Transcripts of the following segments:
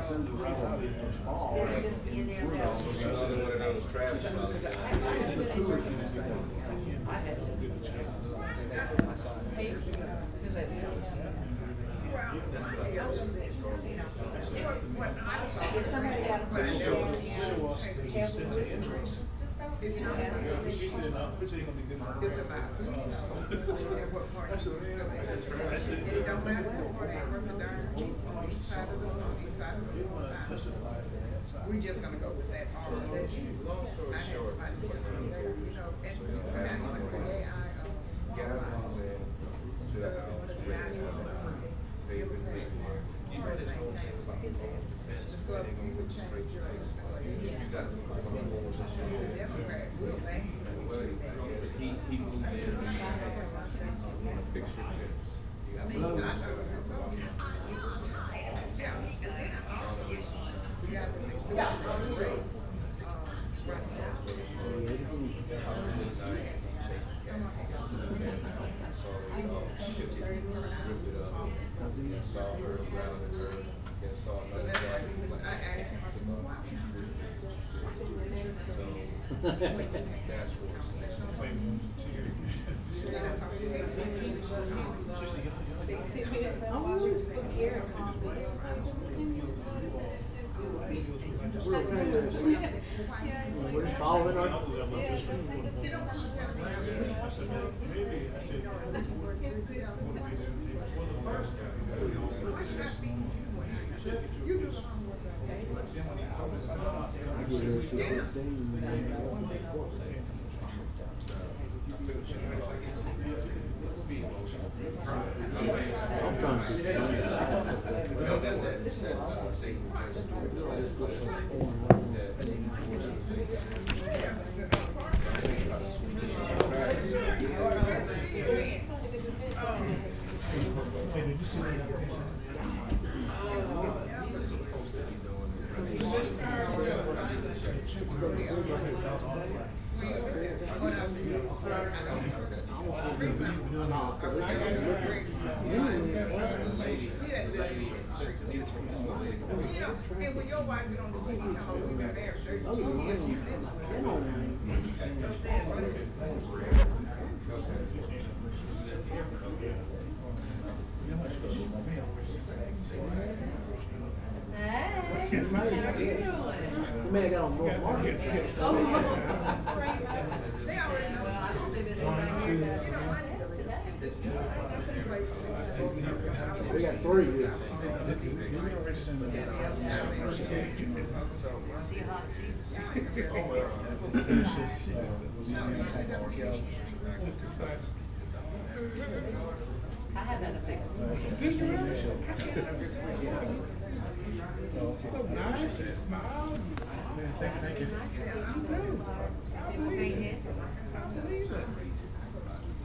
If somebody got a phone down here, have them listen to it. It's not about, it's about, at what part you go. It don't matter what part they work the darn on each side of the, we just gonna go with that. Long story short, I had somebody, you know, and I'm like, hey, get out of there to the house, they've been living there. You know this whole thing about the fence, they're gonna put straight stripes. You got to put some more. Democrat will bank. Well, he moved in on a fixture fence. You got to I thought it was so. Yeah. We got to fix the race. Saw her around the curve and saw another guy. I asked him, I said, well, why would you do that? So that's what's They sent me that. I want you to put Karen on, but they was like, We're just following our. You do the homework, I'm trying to and when your wife get on the TV talking about we've been married 32 years, you didn't. Hey, how are you doing? The man got on North Market. They already know. Well, I don't think there's anybody here We got three here. I have that effect. So nice, you smile. Thank you.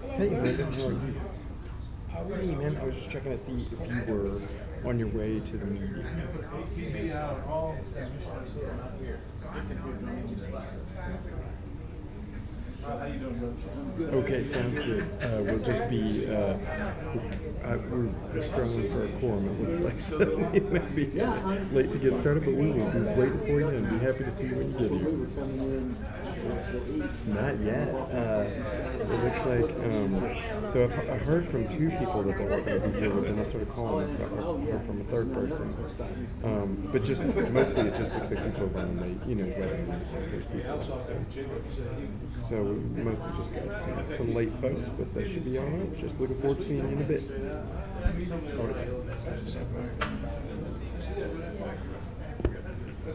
Hey, Brandon, how are you? Hey, man, I was just checking to see if you were on your way to the meeting. He'd be out all, not here. How you doing, brother? Okay, sounds good. We'll just be, we're struggling for a quorum, it looks like, so it might be late to get started, but we will be waiting for you and be happy to see you when you get here. Not yet. It looks like, so I heard from two people that they weren't going to be here, but then I started calling and heard from a third person. But just, mostly it just looks like people are running late, you know, so we mostly just got some late folks, but that should be all right. Just looking forward to seeing you in a bit. All right.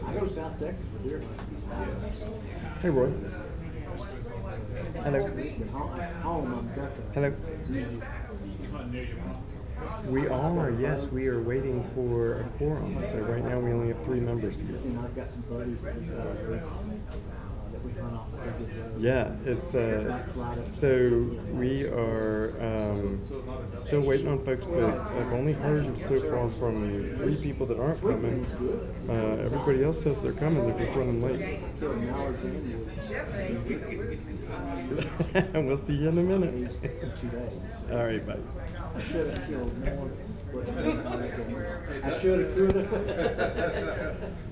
I go to South Texas for deer Hey, Roy. Hello. Hello. We are, yes, we are waiting for a quorum. So right now we only have 3 members here. And I've got some buddies that we run off so good. Yeah, it's so we are still waiting on folks, but I've only heard so far from 3 people that aren't coming. Everybody else says they're coming, they're just running late. So an hour in We'll see you in a minute. 2 days. All right, bye. I should have killed more. I should have, could have.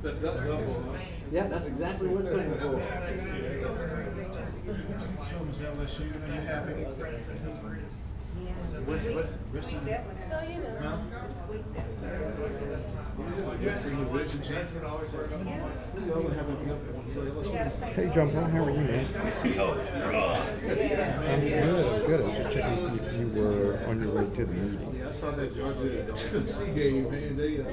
The double, huh? Yeah, that's exactly what it's going for. Show them LSU, and you happy? Yeah. What's Sweet that that one. Huh? Sweet that one. Yes, in the vision change. We all have a Hey, John Paul, how are you, man? I'm good. I was just checking to see if you were on your way to the meeting. Yeah, I saw that Georgia Tennessee game, man. They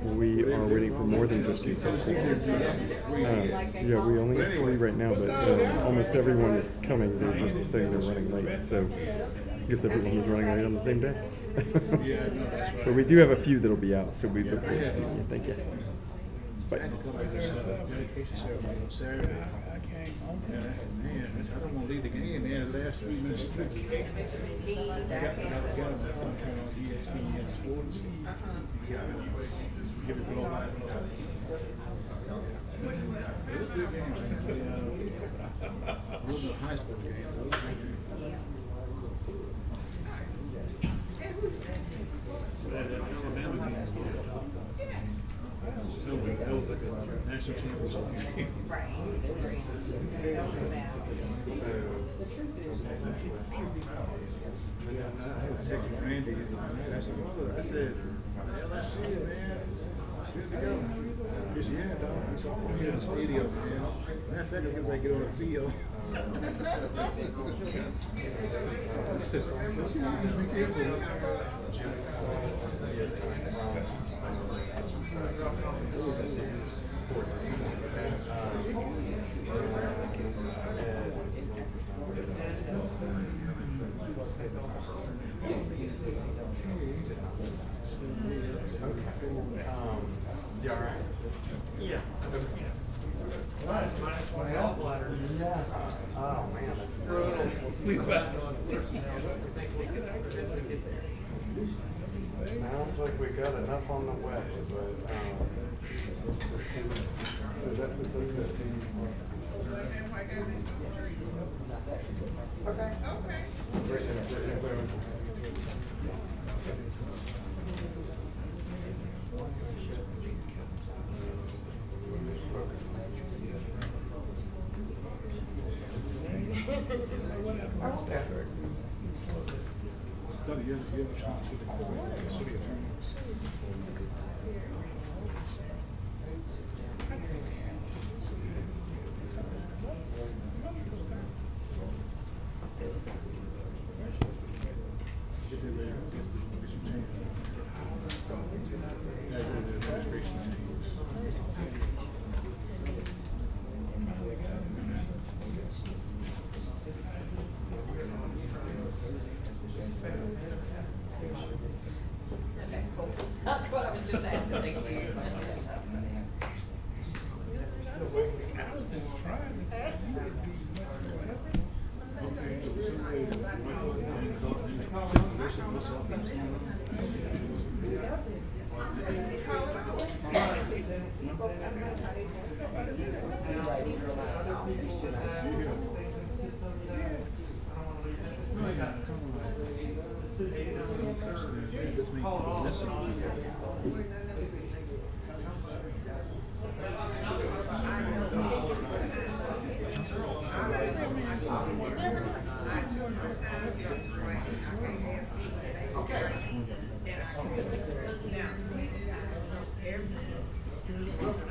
We are waiting for more than just you. Yeah, we only have 3 right now, but almost everyone is coming. They're just saying they're running late. So I guess everyone was running late on the same day. But we do have a few that'll be out, so we look forward to seeing you. Thank you. Bye. dedication ceremony on Saturday. And I said, man, I don't want to leave the game, man. The last 3 minutes of the game. I got my son turn on ESPN Sports. Give it a blow live. It was a good game. It was a high school game. Alabama game was good. So that was like a national championship game. Right. I was texting Randy. I said, LSU, man, it's good to go. He said, yeah, dog. It's all here in the stadium, man. Matter of fact, I'm going to get on the field. Just be careful. Is he all right? Yeah. Oh, man. Sounds like we got enough on the way, but so that puts us at That's what I was just asking. Thank you.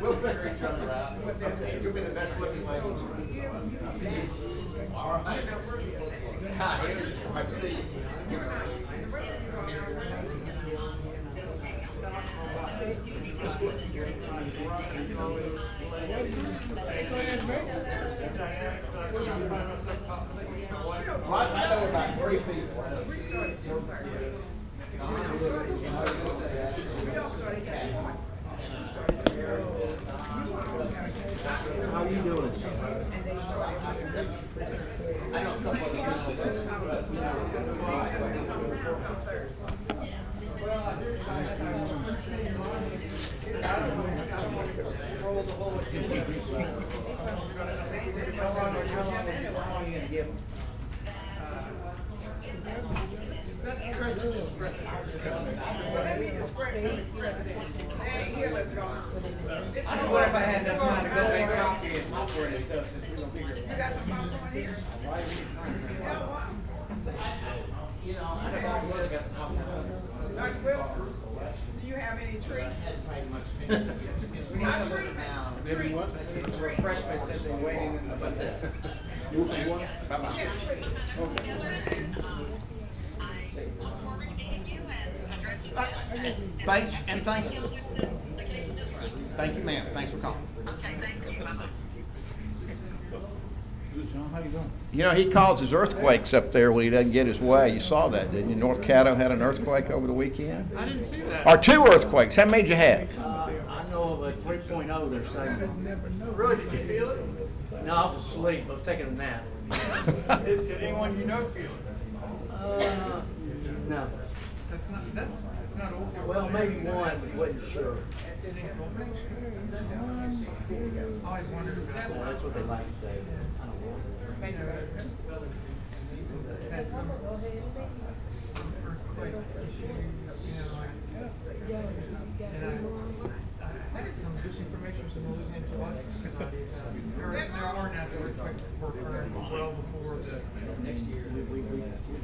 We'll figure each other out. You'll be the best looking lady. All right. I hear you. I see you. I know about 3 people. How are you doing? Roll the whole. Let me disperse the president. They ain't here, let's go. I know what if I had enough time to go make coffee and popcorn and stuff since we're gonna be here. You got some popcorn here? You know, I don't know, got some popcorn. Dr. Wilson, do you have any treats? Not treatment, treats. Refreshment since they're waiting in the. You want some water? Bye-bye. Thanks, and thanks. Thank you, ma'am. Thanks for calling. Good, John, how you doing? You know, he causes earthquakes up there when he doesn't get his way. You saw that, didn't you? North Caddo had an earthquake over the weekend? I didn't see that. Or 2 earthquakes. How many did you have? I know of a 3.0 they're saying. Really, did you feel it? No, I was asleep, I was taking a nap. Did anyone you know feel it? No. That's not awful. Well, maybe one, but wasn't sure. I always wondered about So that. that's what they like to say. I don't know. Had some earthquake issue, you know, like, and I had some disinformation, some movement to us. There are now earthquakes were occurring well before the next year. We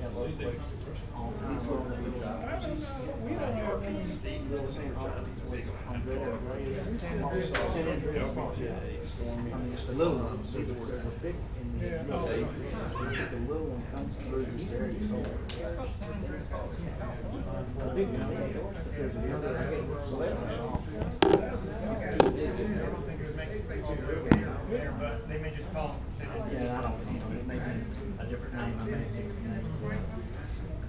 have earthquakes all the time. We don't have any little San Andreas Fault, yeah. I mean, it's the little ones, they're big in the the little one comes through this area, so. The big one, there's another. I don't think it would make it there, but they may just call it. Yeah, I don't know, it may be a different name, I may pick some names.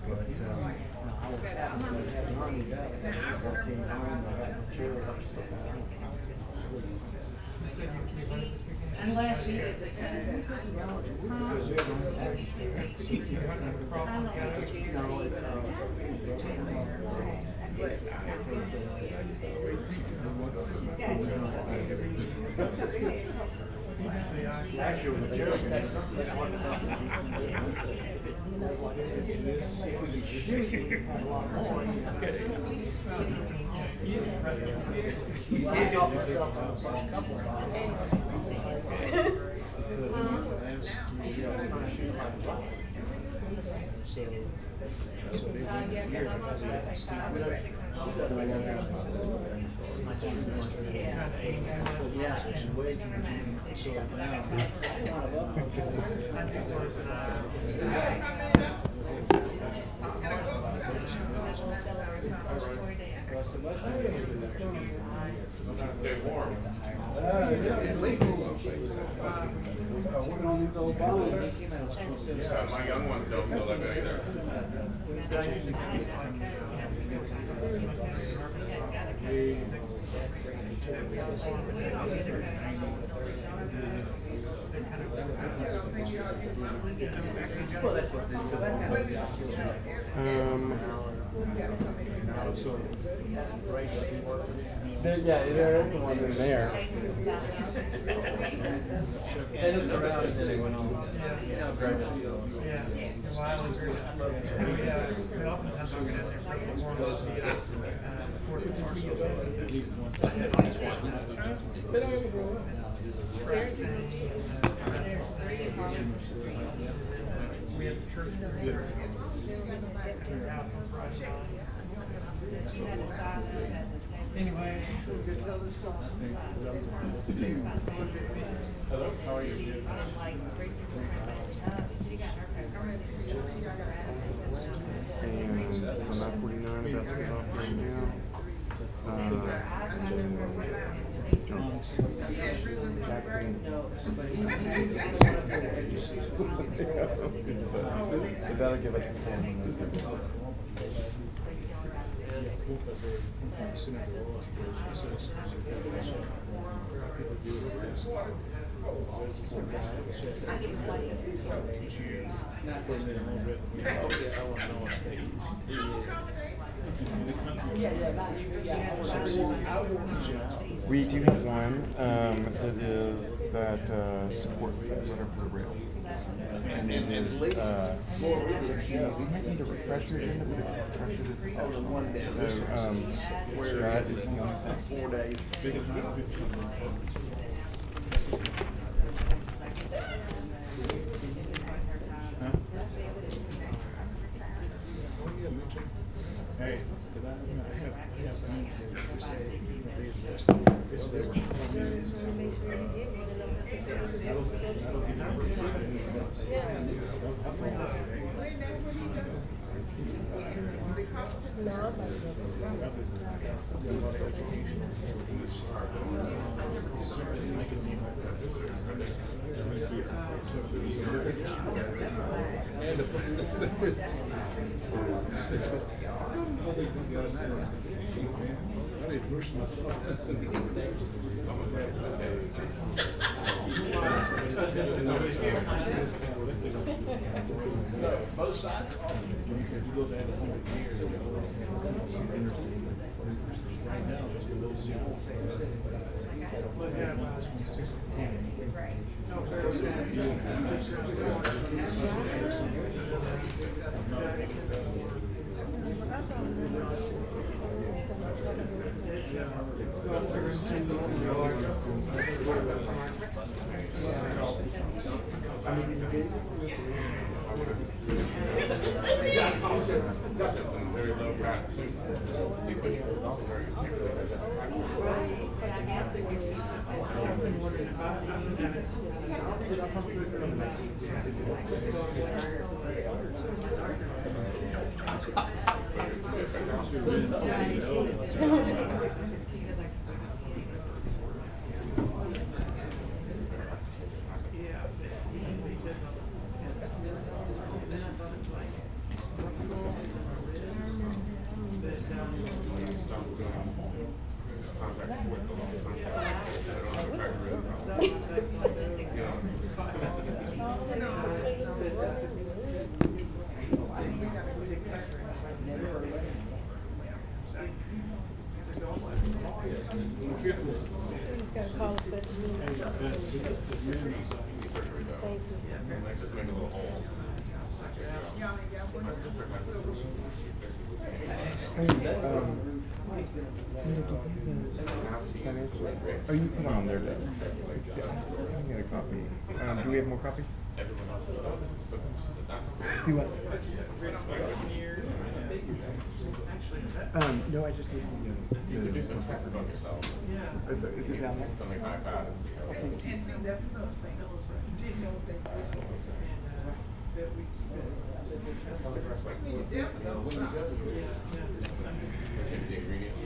But, I was happy to have the Army back. That's the Army, I got the chair, I was sleep. Unless you, it's a Last year was a joke. If we could shoot, we could have a lot more. I got myself on a couple of times. Stay warm. My young ones don't feel that way either. Well, that's what Yeah, there is one in there. They looked around and then they went on. Yeah, well, I would agree. We oftentimes don't get out there for the we have church here. Anyway. Hello, how are you? And so 9:49, about to get off right now. But that'll give us the time. We do have one that is that support whatever the rail. And it is we might need a refresher agenda, but if you refresh it, it's optional. So that is the only thing. 4 days. Hey, because I have friends that say it's different. I need to push myself. Both sides? You look at it 100 years ago. Right now, it's below zero. This one's 6 Very low price. We just gotta call a special meeting. Thank you. Like just make a little hole. My sister has Oh, you put on their desks. Yeah, I can get a copy. Do we have more copies? everyone else says, oh, this is so good. She said, that's great. Do what? No, I just need You could do some tests on yourself. Is it down there? Something high fat and see how it goes. And see, that's another thing. Didn't know that. It's kind of fresh, like, You definitely know something. the ingredients.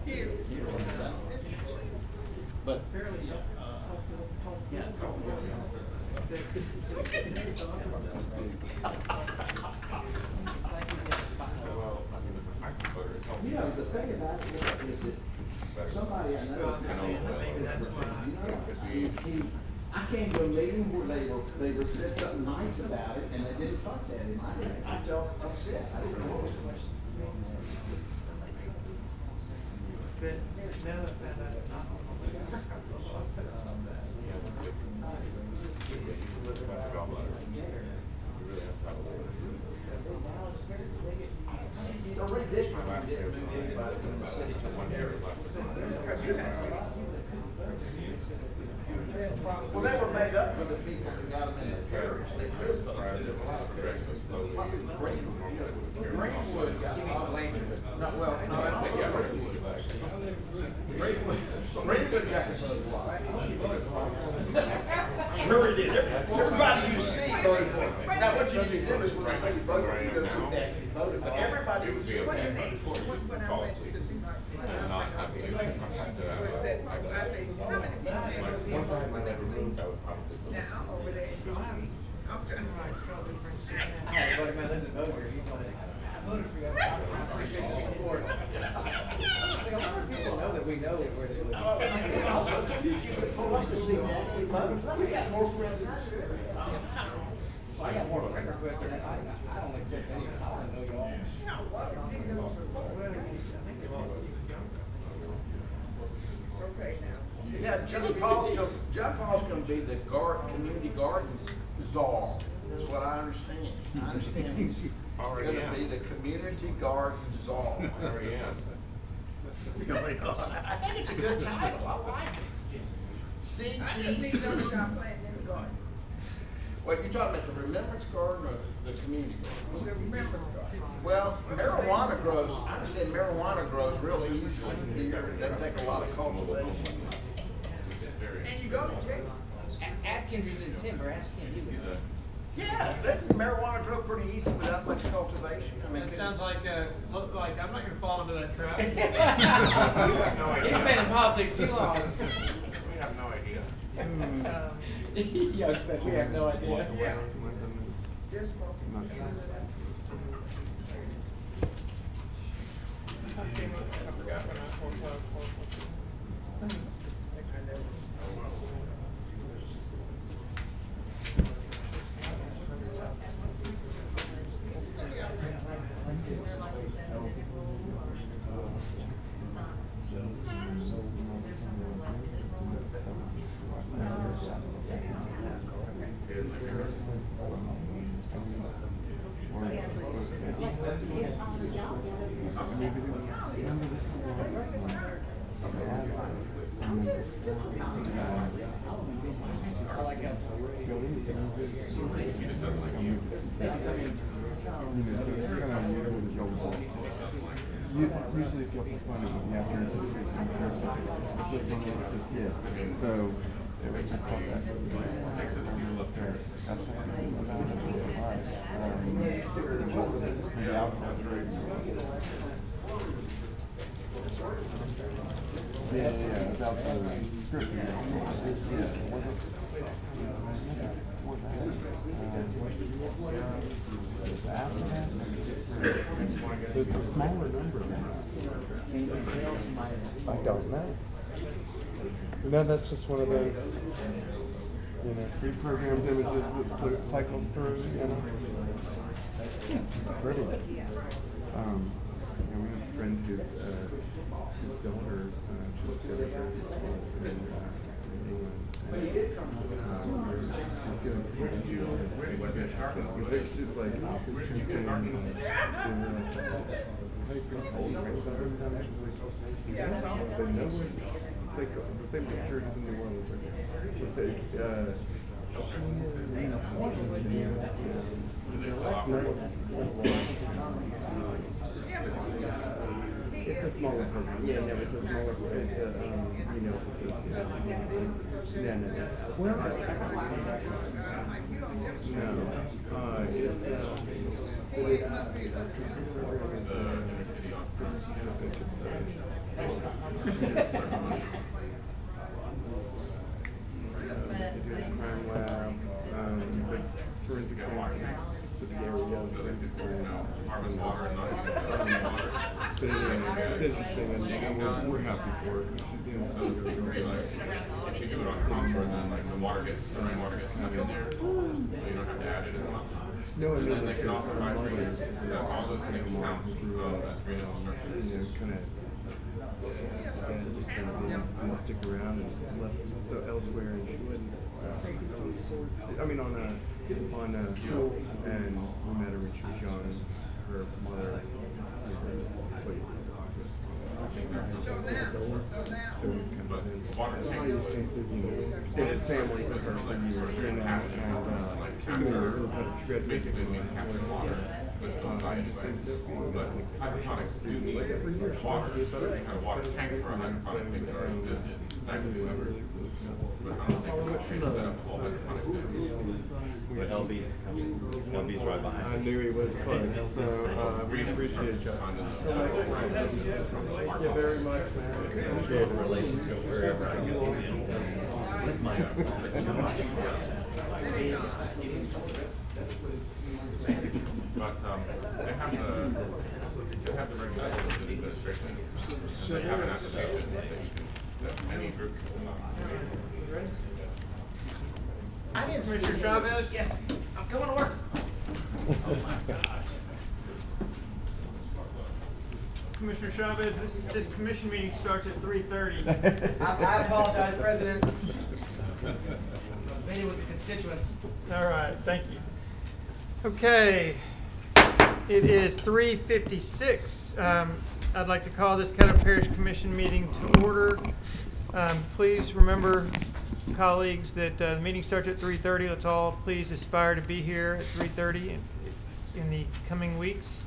Here. But Well, I mean, the microbutter is helping. You know, the thing about it is that somebody I know, I came to a meeting where they were said something nice about it and they didn't fuss at him. I felt upset. I didn't know what was going on. So redistricting didn't move anybody from the city to the well, they were made up for the people that got them in the parish. They could have Progressive slowly. Greenwood got not well, no, that's Greenwood got the sure he did. Everybody you see voted for him. Now, what you need to do is when they say you voted, you go to that you voted, but everybody was When I went to see my, not happy. was that, I say, how many people have been Once I had my never moved, I would probably just. now I'm over there. I'm trying to. I had a buddy of mine lives in Bossier, he told me, I voted for you, I appreciate your support. Like, I wonder if people know that we know where they live. And also, you would for us to see that we voted. We got more friends than I do. I got more friend requests than I don't accept any, I don't know y'all. Okay, now. Yeah, John Paul's gonna be the community gardens czar, is what I understand. I understand he's gonna be the community garden czar. Already am. I think it's a good title, I like it. I just need to know what y'all planting in the garden. What, you talking about the remembrance garden or the community garden? The remembrance garden. Well, marijuana grows, I understand marijuana grows real easily here, it doesn't take a lot of cultivation. And you go to jail. Atkins is in timber, ask him. Yeah, doesn't marijuana grow pretty easy without much cultivation? I mean, It sounds like, look like, I'm not gonna fall into that trap. He's been in politics too long. We have no idea. Young said we have no idea. Yeah. Just smoking. I forgot when I was 4 Usually if you'll postpone it, you have to introduce a person. This one is just, yeah. So it was just called that. 6 other people up there. The outside. Yeah, about the scripting. Yeah, it's a smaller number. I don't know. No, that's just one of those, pre-programmed images that cycles through, It's pretty. We have a friend whose daughter just got a graduate school in England. She's like, she's saying, but no one's, it's like the same picture as in New Orleans. It's a smaller program. Yeah, no, it's a smaller. It's a, it's associated. Yeah, no. Well, no, it's specific. It's crime lab, but forensic science is a specific area of forensic science. But anyway, it's interesting, and we're happy for it. So If you do it on Concord, then like the water gets coming in there, so you don't have to add it as much. No, I And mean, then they like, can also provide mother, trainings that all those things count as renal structures. kind of, just kind of didn't stick around and left so elsewhere, and she wasn't focused on sports. I mean, on school, and we met her when she was young. Her mother was so we kind of extended family with her for years, and she Basically means capturing water, but it's not by anyway. But hydroponics do need water, kind of water tank for a hydroponic thing that already existed. Back in the ever. But I don't think we should set up full hydroponic things. But LB's right behind. I knew he was close, so we appreciate you. Thank you very much, man. Appreciate the relationship wherever I go. With my But they have the regulations of the administration. They have an application that any group can fill out. I didn't see Mr. Chavez? Yeah, I'm I'm going to work. Commissioner Chavez, this commission meeting starts at 3:30. I apologize, President. I was meeting with the constituents. All right, thank you. Okay, it is 3:56. I'd like to call this Caddo Parish Commission meeting to order. Please remember, colleagues, that the meeting starts at 3:30. Let's all please aspire to be here at 3:30 in the coming weeks.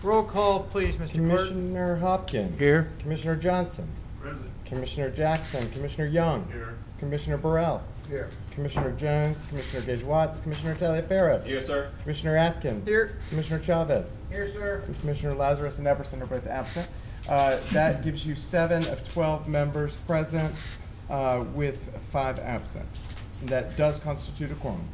Roll call, please, Mr. Clerk. Commissioner Hopkins. Here. Commissioner Johnson. Present. Commissioner Jackson. Commissioner Young. Here. Commissioner Burrell. Here. Commissioner Jones. Commissioner Gage-Watts. Commissioner Taliaferro. Yes, sir. Commissioner Atkins. Here. Commissioner Chavez. Here, sir. And Commissioner Lazarus and Epperson are both absent. That gives you 7 of 12 members present with 5 absent. And that does constitute a quorum.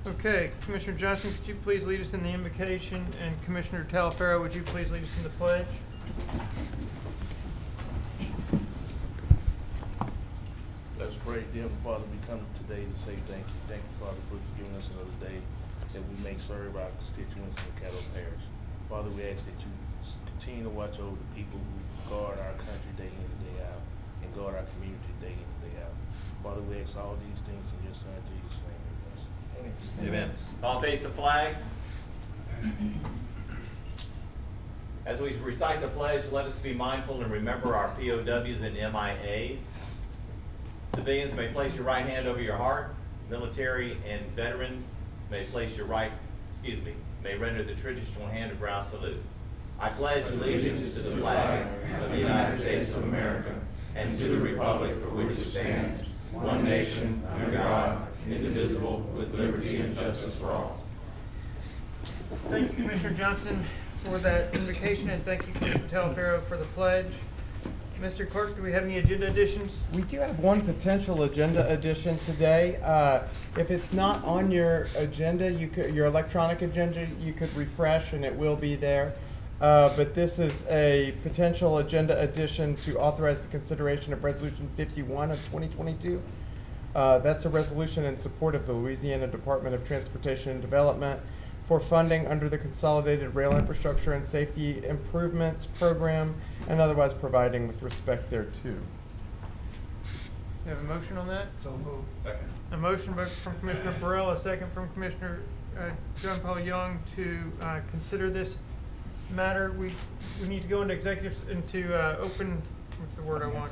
Okay, Commissioner Johnson, could you please lead us in the invocation? And Commissioner Taliaferro, would you please lead us in the pledge? Let's pray. Dear Father, we come today to say thank you. Thank you, Father, for giving us another day that we may serve our constituents in the Caddo Parish. Father, we ask that you continue to watch over the people who guard our country day in and day out and guard our community day in and day out. Father, we ask all these things in your Son, Jesus' name. Amen. All face the flag. As we recite the pledge, let us be mindful and remember our POWs and MIAs. Civilians may place your right hand over your heart. Military and veterans may may render the traditional hand of ground salute. I pledge allegiance to the flag of the United States of America and to the republic for which it stands, one nation, under God, indivisible, with liberty and justice for all. Thank you, Commissioner Johnson, for that invocation, and thank you, Commissioner Taliaferro, for the pledge. Mr. Clerk, do we have any agenda additions? We do have one potential agenda addition today. If it's not on your agenda, your electronic agenda, you could refresh and it will be there. But this is a potential agenda addition to authorize the consideration of Resolution 51 of 2022. That's a resolution in support of the Louisiana Department of Transportation and Development for funding under the Consolidated Rail Infrastructure and Safety Improvements Program and otherwise providing with respect thereto. You have a motion on that? So moved. Second. A motion from Commissioner Burrell, a second from Commissioner John Paul Young to consider this matter. We need to go into open. What's the word I want?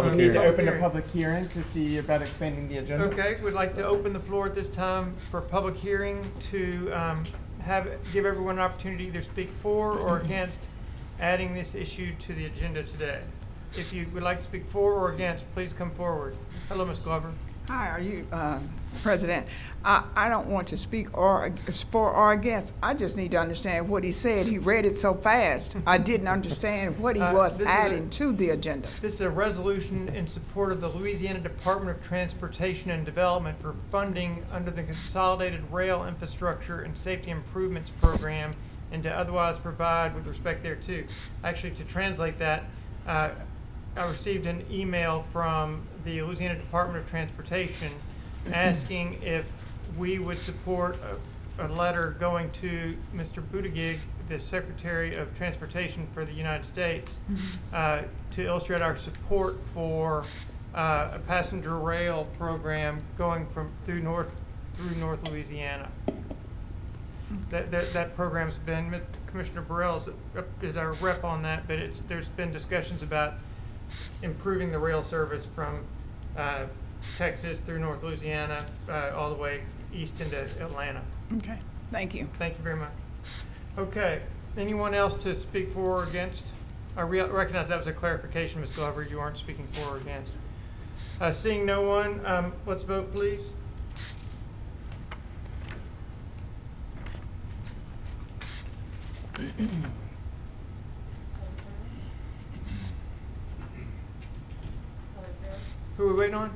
We need to open a public hearing to see about expanding the agenda. Okay, we'd like to open the floor at this time for a public hearing to give everyone an opportunity to either speak for or against adding this issue to the agenda today. If you would like to speak for or against, please come forward. Hello, Ms. Glover. Hi, are you, President? I don't want to speak for or against. I just need to understand what he said. He read it so fast. I didn't understand what he was adding to the agenda. This is a resolution in support of the Louisiana Department of Transportation and Development for funding under the Consolidated Rail Infrastructure and Safety Improvements Program and to otherwise provide with respect thereto. Actually, to translate that, I received an email from the Louisiana Department of Transportation asking if we would support a letter going to Mr. Buttigieg, the Secretary of Transportation for the United States, to illustrate our support for a passenger rail program going through North Louisiana. That program's been, Commissioner Burrell is our rep on that, but there's been discussions about improving the rail service from Texas through North Louisiana all the way east into Atlanta. Okay, thank you. Thank you very much. Okay, anyone else to speak for or against? I recognize that was a clarification, Ms. Glover. You aren't speaking for or against. Seeing no one, let's vote, please. Who are we waiting on?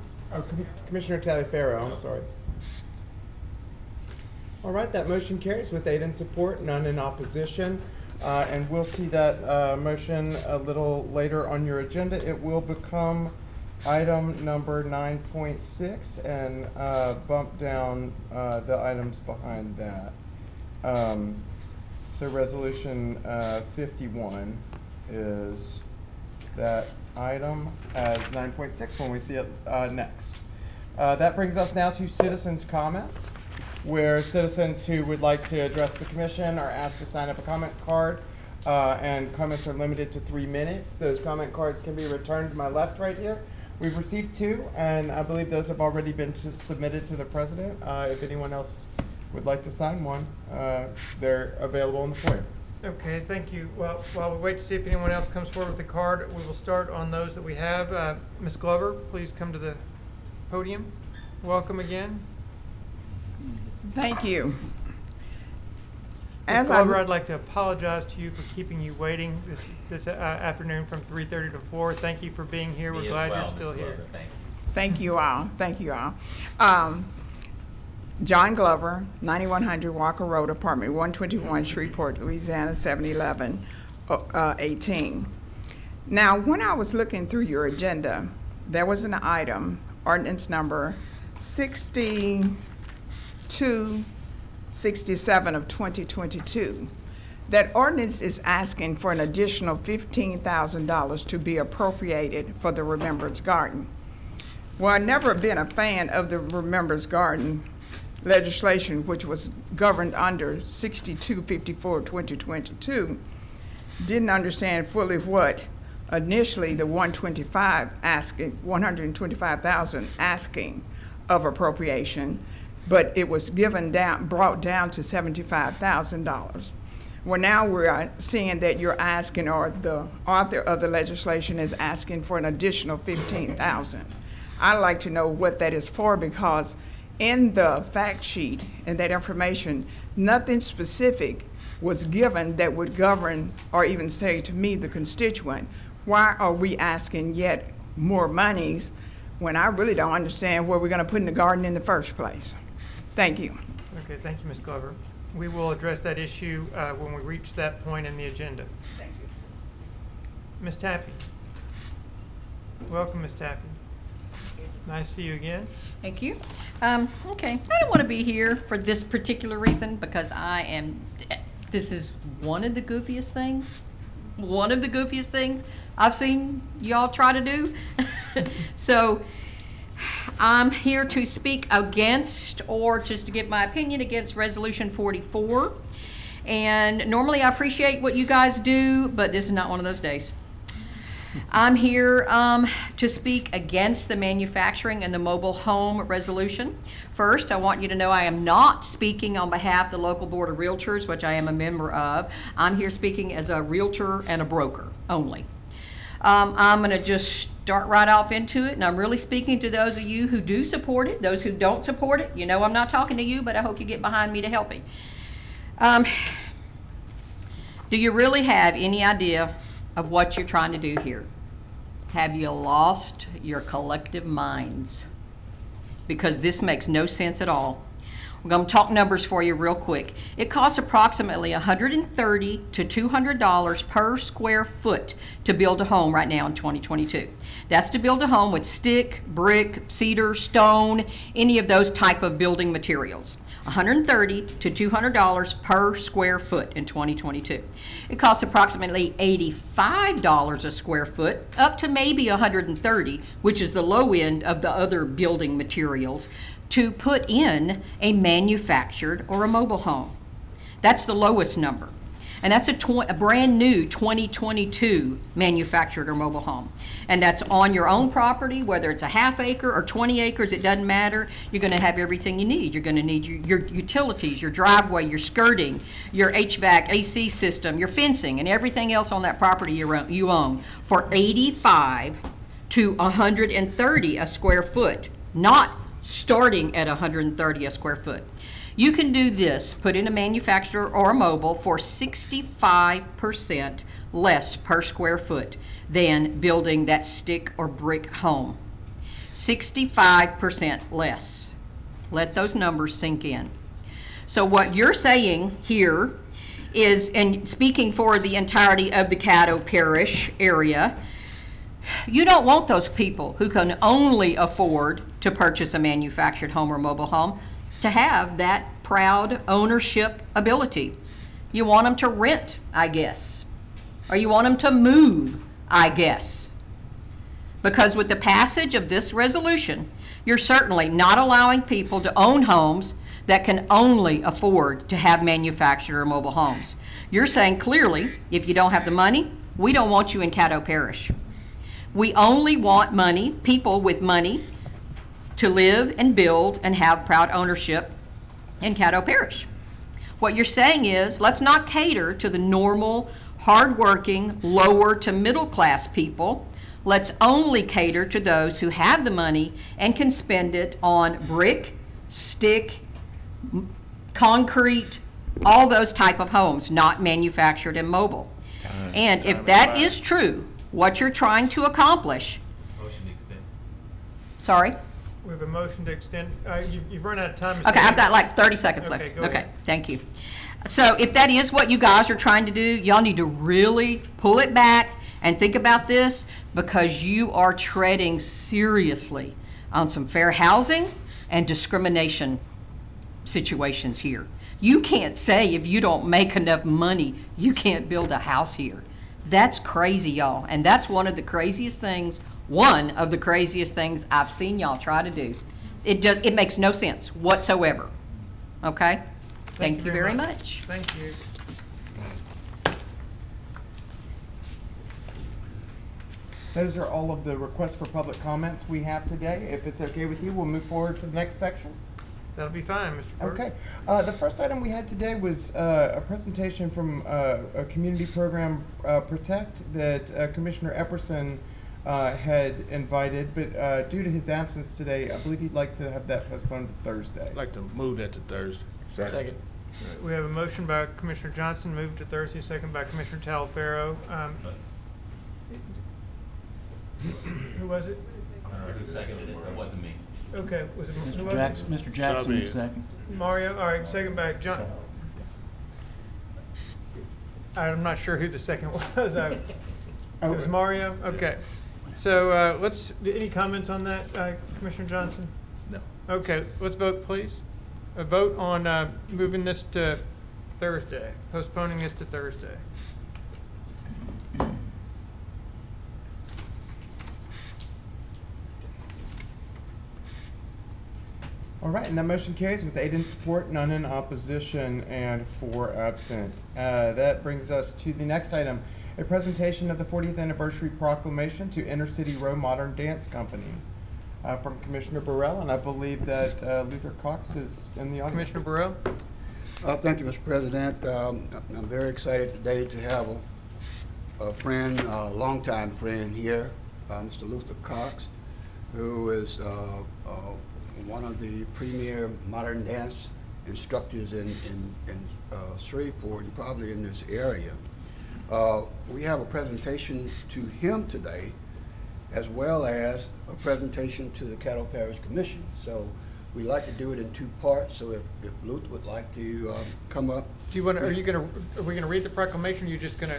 Commissioner Taliaferro, I'm sorry. All right, that motion carries with 8 in support, none in opposition. And we'll see that motion a little later on your agenda. It will become item number 9.6 and bump down the items behind that. So resolution 51 is that item as 9.6 when we see it next. That brings us now to citizens' comments, where citizens who would like to address the commission are asked to sign up a comment card, and comments are limited to 3 minutes. Those comment cards can be returned to my left right here. We've received 2, and I believe those have already been submitted to the president. If anyone else would like to sign one, they're available in the foyer. Okay, thank you. Well, while we wait to see if anyone else comes forward with the card, we will start on those that we have. Ms. Glover, please come to the podium. Welcome again. Thank you. Ms. Glover, I'd like to apologize to you for keeping you waiting this afternoon from 3:30 to 4. Thank you for being here. We're glad you're still here. Thank you all. Thank you all. John Glover, 9100 Walker Road, apartment 121, Shreveport, Louisiana, 71118. Now, when I was looking through your agenda, there was an item, ordinance number 6267 of 2022. That ordinance is asking for an additional $15,000 to be appropriated for the Remembrance Garden. Well, I've never been a fan of the Remembrance Garden legislation, which was governed under 6254 2022, didn't understand fully what initially the 125,000 asking of appropriation, but it was brought down to $75,000. Well, now we're seeing that you're asking, or the author of the legislation is asking for an additional $15,000. I'd like to know what that is for, because in the fact sheet and that information, nothing specific was given that would govern or even say to me, the constituent, why are we asking yet more monies when I really don't understand where we're going to put in the garden in the first place. Thank you. Okay, thank you, Ms. Glover. We will address that issue when we reach that point in the agenda. Thank you. Ms. Tappy. Welcome, Ms. Tappy. Nice to see you again. Thank you. Okay, I don't want to be here for this particular reason because this is one of the goofiest things I've seen y'all try to do. So I'm here to speak against, or just to give my opinion against, Resolution 44. And normally I appreciate what you guys do, but this is not one of those days. I'm here to speak against the manufacturing and the mobile home resolution. First, I want you to know I am not speaking on behalf of the local board of realtors, which I am a member of. I'm here speaking as a realtor and a broker only. I'm going to just start right off into it, and I'm really speaking to those of you who do support it. Those who don't support it, you know I'm not talking to you, but I hope you get behind me to help me. Do you really have any idea of what you're trying to do here? Have you lost your collective minds? Because this makes no sense at all. We're going to talk numbers for you real quick. It costs approximately $130 to $200 per square foot to build a home right now in 2022. That's to build a home with stick, brick, cedar, stone, any of those type of building materials. $130 to $200 per square foot in 2022. It costs approximately $85 a square foot, up to maybe $130, which is the low end of the other building materials, to put in a manufactured or a mobile home. That's the lowest number. And that's a brand new 2022 manufactured or mobile home. And that's on your own property, whether it's a half acre or 20 acres, it doesn't matter. You're going to have everything you need. You're going to need your utilities, your driveway, your skirting, your HVAC, AC system, your fencing, and everything else on that property you own for $85 to $130 a square foot, not starting at $130 a square foot. You can do this, put in a manufacturer or a mobile, for 65% less per square foot than building that stick or brick home. 65% less. Let those numbers sink in. So what you're saying here is, and speaking for the entirety of the Caddo Parish area, You don't want those people who can only afford to purchase a manufactured home or mobile home to have that proud ownership ability. You want them to rent, I guess. Or you want them to move, I guess. Because with the passage of this resolution, you're certainly not allowing people to own homes that can only afford to have manufactured or mobile homes. You're saying clearly, if you don't have the money, we don't want you in Caddo Parish. We only want money, people with money, to live and build and have proud ownership in Caddo Parish. What you're saying is, let's not cater to the normal, hardworking, lower to middle class people. Let's only cater to those who have the money and can spend it on brick, stick, concrete, all those type of homes, not manufactured and mobile. And if that is true, what you're trying to accomplish. Motion to extend. Sorry? We have a motion to extend, you've run out of time. Mr. Okay, I've got Chairman. like 30 seconds left. Okay, go Okay, ahead. thank you. So if that is what you guys are trying to do, y'all need to really pull it back and think about this, because you are treading seriously on some fair housing and discrimination situations here. You can't say if you don't make enough money, you can't build a house here. That's crazy, y'all. And that's one of the craziest things I've seen y'all try to do. It makes no sense whatsoever. Okay? Thank you very much. Thank you. Those are all of the requests for public comments we have today. If it's okay with you, we'll move forward to the next section. That'll be fine, Mr. Clerk. Okay. The first item we had today was a presentation from a community program, Protect, that Commissioner Epperson had invited, but due to his absence today, I believe he'd like to have that postponed to Thursday. I'd like to move that to Thursday. Second. We have a motion by Commissioner Johnson, moved to Thursday, second by Commissioner Talafaro. Who was it? Who seconded it? That wasn't me. Okay, was it? who was Mr. it? Jackson, Mr. Jackson, Strawberry. second. Mario, all right, second by John. I'm not sure who the second was. It was Mario? Okay. So any comments on that, Commissioner Johnson? No. Okay, let's vote, please. A vote on moving this to Thursday, postponing this to Thursday. All right, and that motion carries with 8 in support, none in opposition, and 4 absent. That brings us to the next item, a presentation of the 40th anniversary proclamation to Intercity Row Modern Dance Company from Commissioner Burrell, and I believe that Luther Cox is in the audience. Commissioner Burrell? Thank you, Mr. President. I'm very excited today to have a friend, a longtime friend here, Mr. Luther Cox, who is one of the premier modern dance instructors in Shreveport and probably in this area. We have a presentation to him today, as well as a presentation to the Caddo Parish Commission. So we like to do it in 2 parts. So if Luther would like to come up. Do you want? Are we going to read the proclamation? Or are you just going to?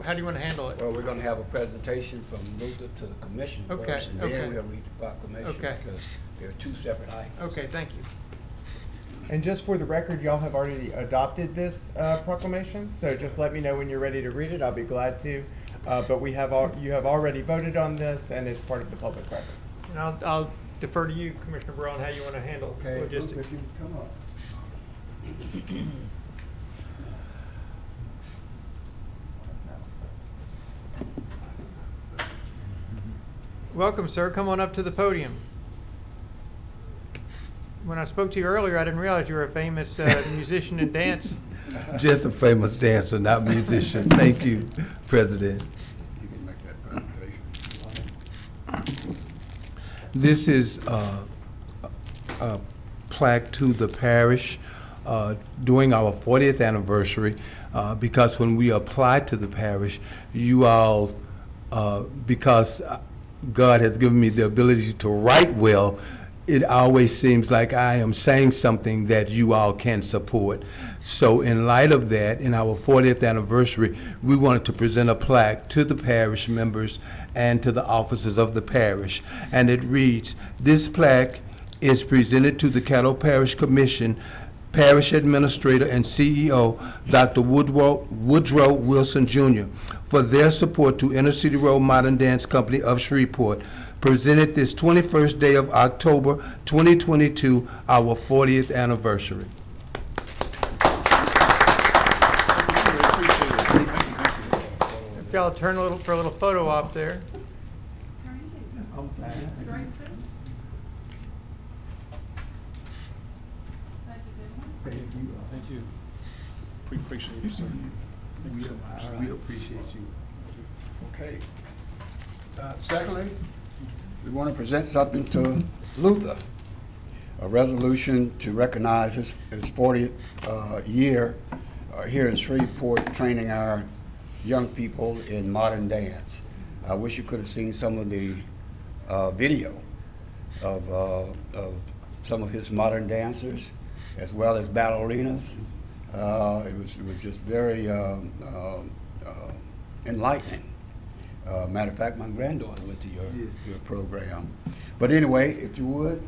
How do you want to handle it? Well, we're going to have a presentation from Luther to the commission first, and then we'll read the proclamation because they're 2 separate items. Okay, thank you. And just for the record, y'all have already adopted this proclamation, so just let me know when you're ready to read it. I'll be glad to. But you have already voted on this, and it's part of the public record. And I'll defer to you, Commissioner Burrell, on how you want to handle logistics. Luther, if you would come up. Welcome, sir. Come on up to the podium. When I spoke to you earlier, I didn't realize you were a famous musician and dance. Just a famous dancer, not musician. Thank you, President. You can make that presentation. This is a plaque to the parish during our 40th anniversary because when we applied to the parish, you all, because God has given me the ability to write well, it always seems like I am saying something that you all can support. So in light of that, in our 40th anniversary, we wanted to present a plaque to the parish members and to the officers of the parish. And it reads, "This plaque is presented to the Caddo Parish Commission, Parish Administrator and CEO, Dr. Woodrow Wilson Jr., for their support to Inner City Road Modern Dance Company of Shreveport, presented this 21st day of October 2022, our 40th anniversary." If y'all turn for a little photo op there. Thank you. We appreciate you, sir. We appreciate you. Okay. Secondly, we want to present something to Luther, a resolution to recognize his 40th year here in Shreveport, training our young people in modern dance. I wish you could have seen some of the video of some of his modern dancers, as well as ballerinas. It was just very enlightening. Matter of fact, my granddaughter went to your program. But anyway, if you would.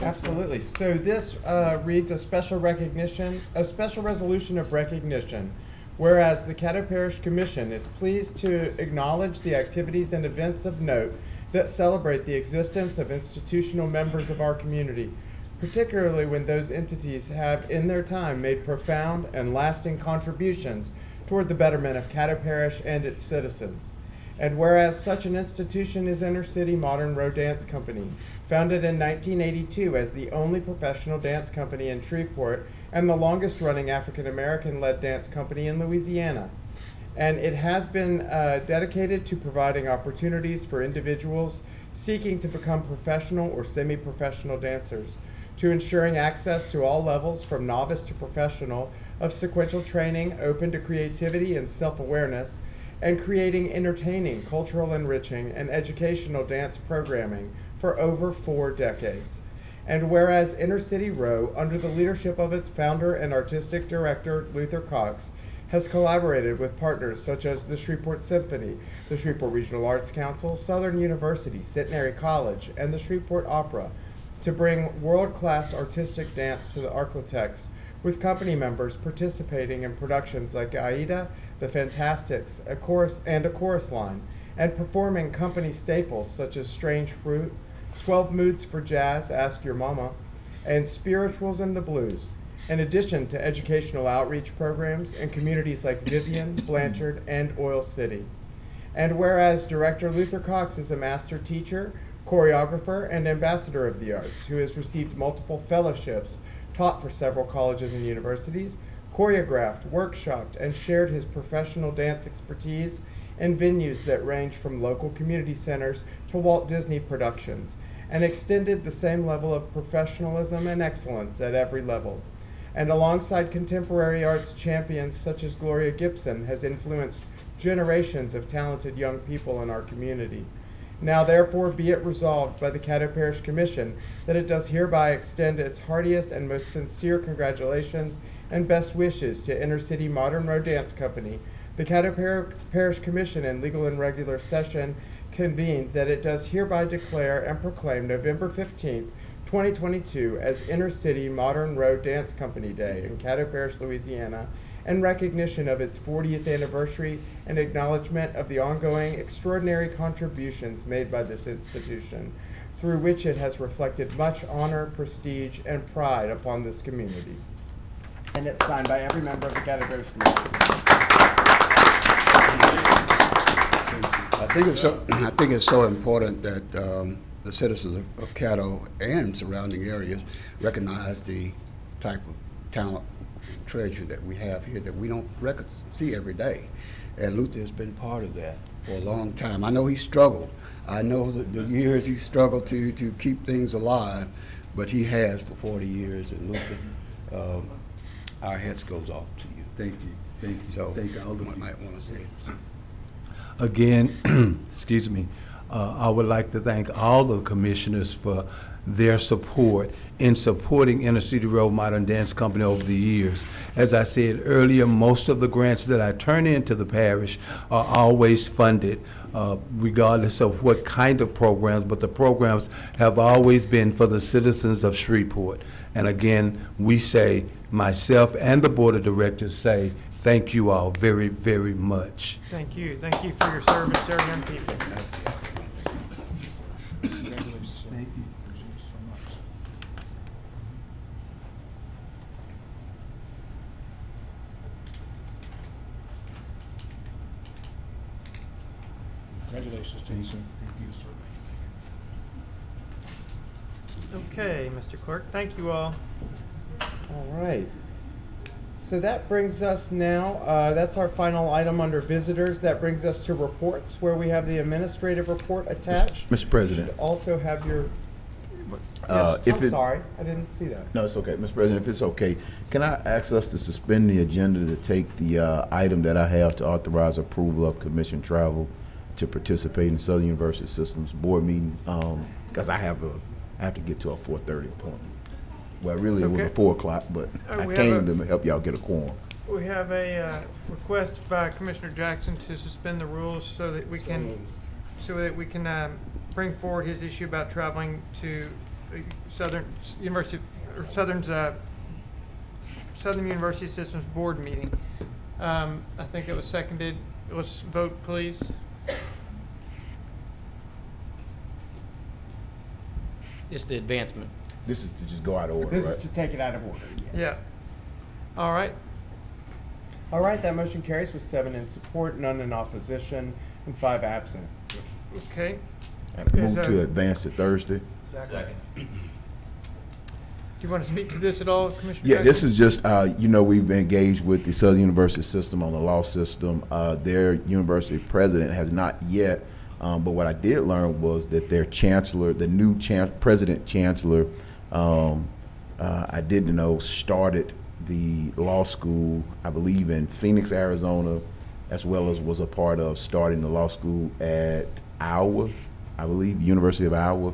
Absolutely. So this reads a special resolution of recognition. Whereas the Caddo Parish Commission is pleased to acknowledge the activities and events of note that celebrate the existence of institutional members of our community, particularly when those entities have in their time made profound and lasting contributions toward the betterment of Caddo Parish and its citizens. And whereas such an institution is Inner City Modern Road Dance Company, founded in 1982 as the only professional dance company in Shreveport and the longest running African American led dance company in Louisiana. And it has been dedicated to providing opportunities for individuals seeking to become professional or semi-professional dancers, to ensuring access to all levels from novice to professional of sequential training open to creativity and self-awareness, and creating entertaining, cultural enriching, and educational dance programming for over 4 decades. And whereas Inner City Row, under the leadership of its founder and artistic director, Luther Cox, has collaborated with partners such as the Shreveport Symphony, the Shreveport Regional Arts Council, Southern University, Centenary College, and the Shreveport Opera to bring world-class artistic dance to the Arklatex, with company members participating in productions like Aida, The Fantastics, a chorus line, and performing company staples such as Strange Fruit, 12 Moods for Jazz, Ask Your Mama, and Spirituals in the Blues, in addition to educational outreach programs in communities like Vivian, Blanchard, and Oil City. And whereas Director Luther Cox is a master teacher, choreographer, and ambassador of the arts who has received multiple fellowships, taught for several colleges and universities, choreographed, workshopped, and shared his professional dance expertise in venues that range from local community centers to Walt Disney Productions, and extended the same level of professionalism and excellence at every level. And alongside contemporary arts champions such as Gloria Gibson, has influenced generations of talented young people in our community. Now therefore be it resolved by the Caddo Parish Commission that it does hereby extend its heartiest and most sincere congratulations and best wishes to Inner City Modern Road Dance Company. The Caddo Parish Commission in legal and regular session convened that it does hereby declare and proclaim November 15th, 2022 as Inner City Modern Road Dance Company Day in Caddo Parish, Louisiana, in recognition of its 40th anniversary and acknowledgement of the ongoing extraordinary contributions made by this institution, through which it has reflected much honor, prestige, and pride upon this community. And it's signed by every member of the Caddo Parish Commission. I think it's so important that the citizens of Caddo and surrounding areas recognize the type of talent treasure that we have here that we don't see every day. And Luther has been part of that for a long time. I know he struggled. I know the years he struggled to keep things alive, but he has for 40 years. And Luther, our heads goes off to you. Thank you. Thank you. So thank you. Alderman might want to say. Again, excuse me, I would like to thank all the commissioners for their support in supporting Inner City Road Modern Dance Company over the years. As I said earlier, most of the grants that I turn into the parish are always funded, regardless of what kind of programs, but the programs have always been for the citizens of Shreveport. And again, we say, myself and the Board of Directors say, thank you all very, very much. Thank you. Thank you for your service to our young people. Thank you. Congratulations to you, sir. Okay, Mr. Clerk, thank you all. All right. So that brings us now, that's our final item under visitors. That brings us to reports, where we have the administrative report attached. Mr. President. You should also have your, If I'm sorry, I didn't see that. No, it's okay. Mr. President, if it's okay, can I ask us to suspend the agenda to take the item that I have to authorize approval of commission travel to participate in Southern University Systems Board meeting, because I have to get to a 4:30 appointment. Well, really, it was a 4 o'clock, but I came to help y'all get a quorum. We have a request by Commissioner Jackson to suspend the rules so that we can bring forward his issue about traveling to Southern University or Southern University Systems Board meeting. I think it was seconded. Let's vote, please. It's the advancement. This is to just go out of order, This right? is to take it out of order, yes. Yeah. All right. All right, that motion carries with 7 in support, none in opposition, and 5 absent. Okay. And move to advance to Thursday. Second. Do you want to speak to this at all, Commissioner Yeah, Jackson? this is just, we've been engaged with the Southern University system on the law system. Their university president has not yet, but what I did learn was that their chancellor, the new president chancellor, I didn't know, started the law school, I believe, in Phoenix, Arizona, as well as was a part of starting the law school at Iowa, I believe, University of Iowa.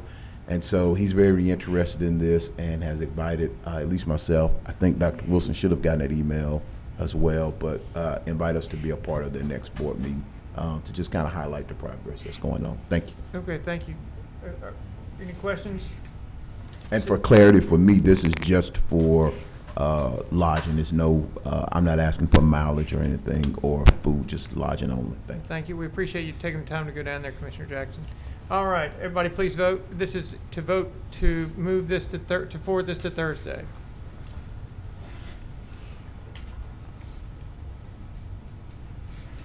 And so he's very interested in this and has invited, at least myself, I think Dr. Wilson should have gotten that email as well, but invite us to be a part of the next board meeting to just kind of highlight the progress that's going on. Thank you. Okay, thank you. Any questions? And for clarity, for me, this is just for lodging. There's no, I'm not asking for mileage or anything or food, just lodging only. Thank you. Thank you. We appreciate you taking the time to go down there, Commissioner Jackson. All right, everybody, please vote. This is to vote to move this to forward this to Thursday.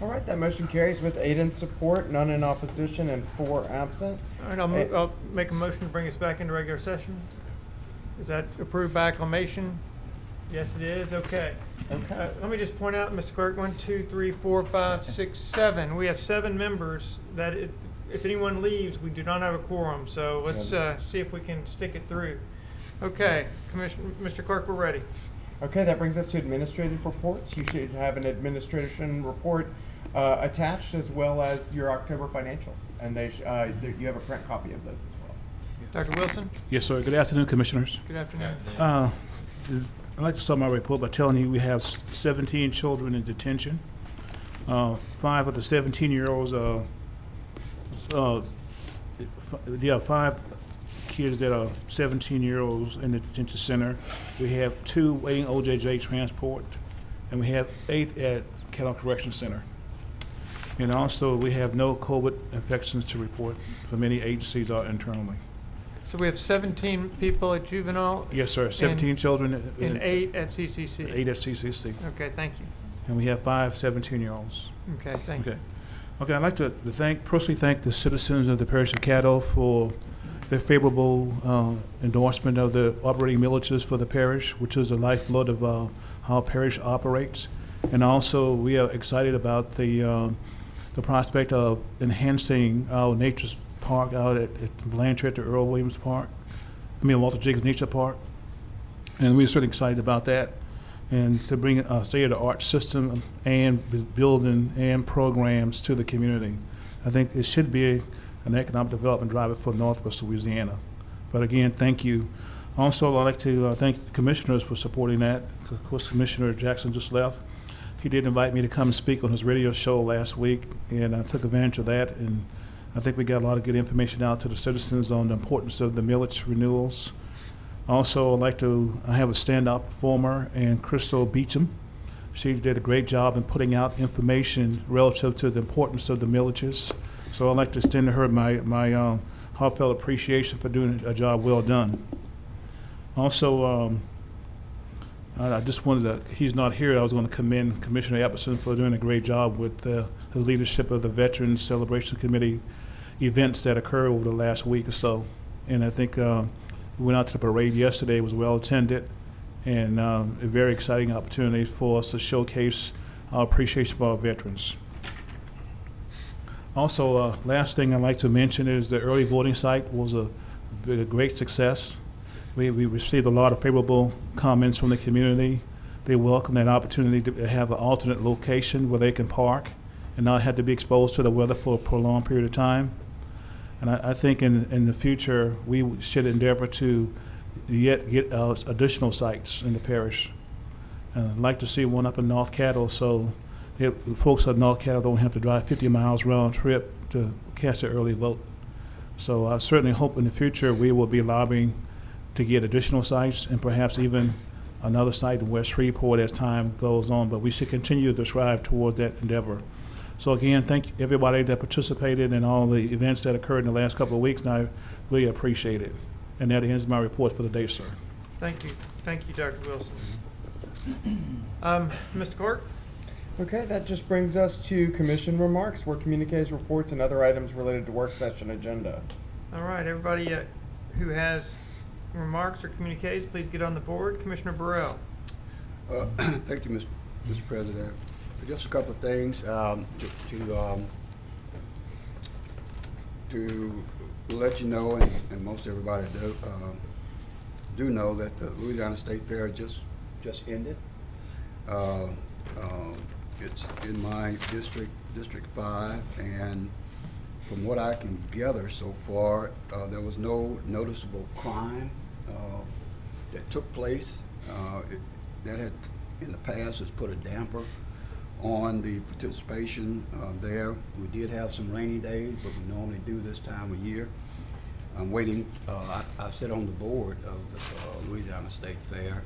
All right, that motion carries with 8 in support, none in opposition, and 4 absent. All right, I'll make a motion to bring us back into regular session. Is that approved by acclamation? Yes, it is. Okay. Okay. Let me just point out, Mr. Clerk, 1, 2, 3, 4, 5, 6, 7. We have 7 members that if anyone leaves, we do not have a quorum. So let's see if we can stick it through. Okay, Mr. Clerk, we're ready. Okay, that brings us to administrative reports. You should have an administration report attached, as well as your October financials, and you have a print copy of those as well. Dr. Wilson? Yes, sir. Good afternoon, Commissioners. Good afternoon. I'd like to start my report by telling you we have 17 children in detention. 5 of the 17-year-olds, there are 5 kids that are 17-year-olds in the detention center. We have 2 waiting OJJ transport, and we have 8 at Caddo Correction Center. And also, we have no COVID infections to report from any agencies or internally. So we have 17 people at juvenile? Yes, sir. 17 children. And 8 at CCC? 8 at CCC. Okay, thank you. And we have 5 17-year-olds. Okay, thank you. Okay, I'd like to personally thank the citizens of the Parish of Caddo for their favorable endorsement of the operating militages for the parish, which is the lifeblood of how parish operates. And also, we are excited about the prospect of enhancing our nature park out at Blanchard, to Earl Williams Park. Walter Jacobs Nature Park. And we're certainly excited about that. And to bring a state-of-the-art system and building and programs to the community. I think it should be an economic development driver for Northwest Louisiana. But again, thank you. Also, I'd like to thank the commissioners for supporting that. Of course, Commissioner Jackson just left. He did invite me to come speak on his radio show last week, and I took advantage of that. And I think we got a lot of good information out to the citizens on the importance of the millage renewals. Also, I have a standout performer, and Crystal Beecham. She did a great job in putting out information relative to the importance of the millages. So I'd like to extend to her my heartfelt appreciation for doing a job well done. Also, I just wanted to, he's not here, I was going to commend Commissioner Epperson for doing a great job with the leadership of the Veterans Celebration Committee events that occurred over the last week or so. And I think we went out to the parade yesterday, it was well attended, and a very exciting opportunity for us to showcase our appreciation for our veterans. Also, last thing I'd like to mention is the early voting site was a great success. We received a lot of favorable comments from the community. They welcome that opportunity to have an alternate location where they can park and not have to be exposed to the weather for a prolonged period of time. And I think in the future, we should endeavor to yet get additional sites in the parish. And I'd like to see one up in North Caddo, so folks at North Caddo don't have to drive 50 miles round trip to cast their early vote. So I certainly hope in the future we will be lobbying to get additional sites and perhaps even another site in West Shreveport as time goes on, but we should continue to strive toward that endeavor. So again, thank everybody that participated in all the events that occurred in the last couple of weeks, and I really appreciate it. And that ends my report for the day, sir. Thank you. Thank you, Dr. Wilson. Mr. Clerk? Okay, that just brings us to commission remarks, work communiques, reports, and other items related to work session agenda. All right, everybody who has remarks or communiques, please get on the board. Commissioner Burrell. Thank you, Mr. President. Just a couple of things to let you know, and most everybody do know that the Louisiana State Fair just ended. It's in my district, District 5, and from what I can gather so far, there was no noticeable crime that took place. That had, in the past, has put a damper on the participation there. We did have some rainy days, but we normally do this time of year. I'm waiting. I sit on the board of the Louisiana State Fair,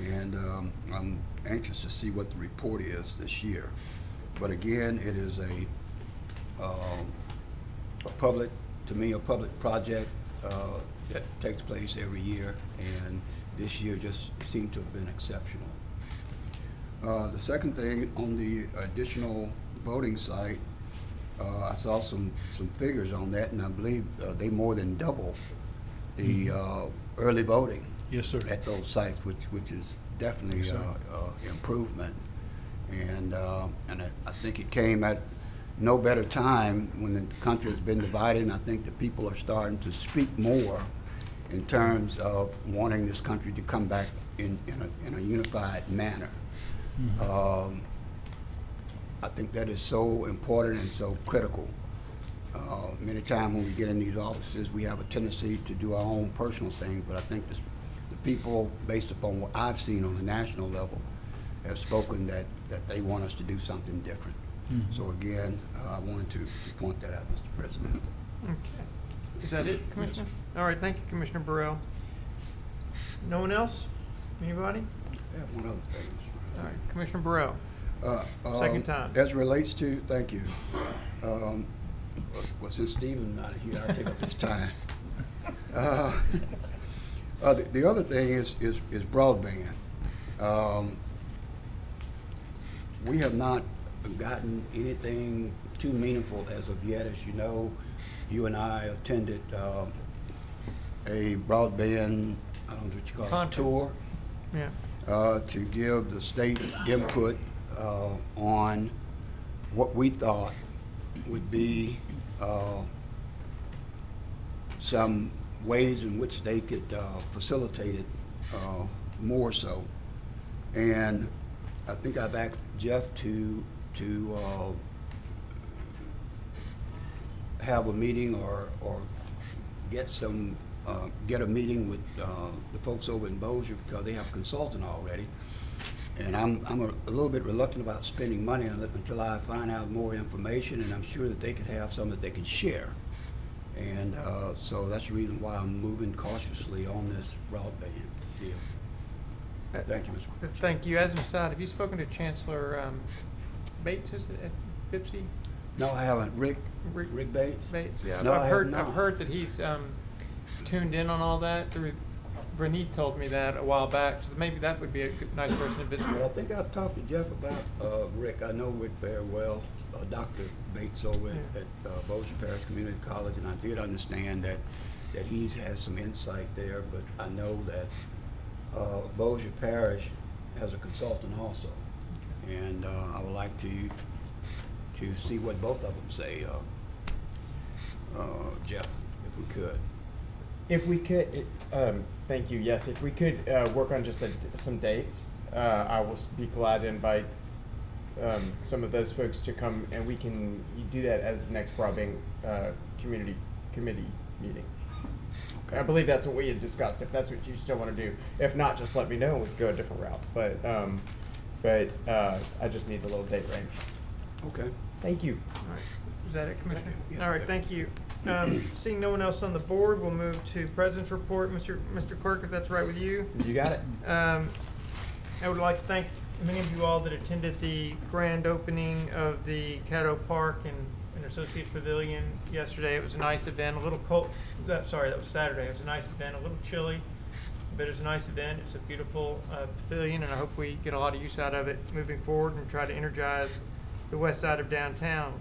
and I'm anxious to see what the report is this year. But again, it is a public, to me, a public project that takes place every year, and this year just seemed to have been exceptional. The second thing, on the additional voting site, I saw some figures on that, and I believe they more than double the early voting. Yes, sir. At those sites, which is definitely improvement, and I think it came at no better time when the country has been divided, and I think that people are starting to speak more in terms of wanting this country to come back in a unified manner. Mm-hmm. I think that is so important and so critical. Many times when we get in these offices, we have a tendency to do our own personal things, but I think the people, based upon what I've seen on the national level, have spoken that they want us to do something different. Mm-hmm. So again, I wanted to point that out, Mr. President. Okay. Is that it, Commissioner? All right, thank you, Commissioner Burrell. No one else? Anybody? I have one other thing. All right, Commissioner Burrell. Second time. As relates to, thank you. Well, since Stephen's not here, I'll take up his time. The other thing is broadband. We have not gotten anything too meaningful as of yet. As you know, you and I attended a broadband, I don't know what you call it, tour. Yeah. To give the state input on what we thought would be some ways in which they could facilitate it more so. And I think I've asked Jeff to have a meeting or get a meeting with the folks over in Bossier, because they have a consultant already. And I'm a little bit reluctant about spending money on it until I find out more information, and I'm sure that they could have some that they can share. And so that's the reason why I'm moving cautiously on this broadband deal. Thank you, Mr. President. Thank you. As an aside, have you spoken to Chancellor Bates, is it, at BIPSI? No, I haven't. Rick Bates? Bates, yeah. No, I've heard not. I've heard that he's tuned in on all that. Renee told me that a while back, so maybe that would be a good, nice person to visit. Well, I think I've talked to Jeff about Rick. I know Rick very well, Dr. Bates over at Bossier Parish Community College, and I did understand that he has some insight there, but I know that Bossier Parish has a consultant also, and I would like to see what both of them say, Jeff, if we could. If we could, thank you. Yes, if we could work on just some dates, I will be glad to invite some of those folks to come, and we can do that as the next broadband community committee meeting. Okay. I believe that's what we had discussed. If that's what you still want to do, if not, just let me know and we can go a different route. But I just need a little date range. Okay. Thank you. All right. Is that it, Commissioner? All right. Thank you. Seeing no one else on the board, we'll move to President's report. Mr. Clerk, if that's right with you. You got it. I would like to thank many of you all that attended the grand opening of the Caddo Park and Associate Pavilion yesterday. It was a nice event, a little cold. Sorry, that was Saturday. It was a nice event, a little chilly, but it was a nice event. It's a beautiful pavilion, and I hope we get a lot of use out of it moving forward and try to energize the west side of downtown.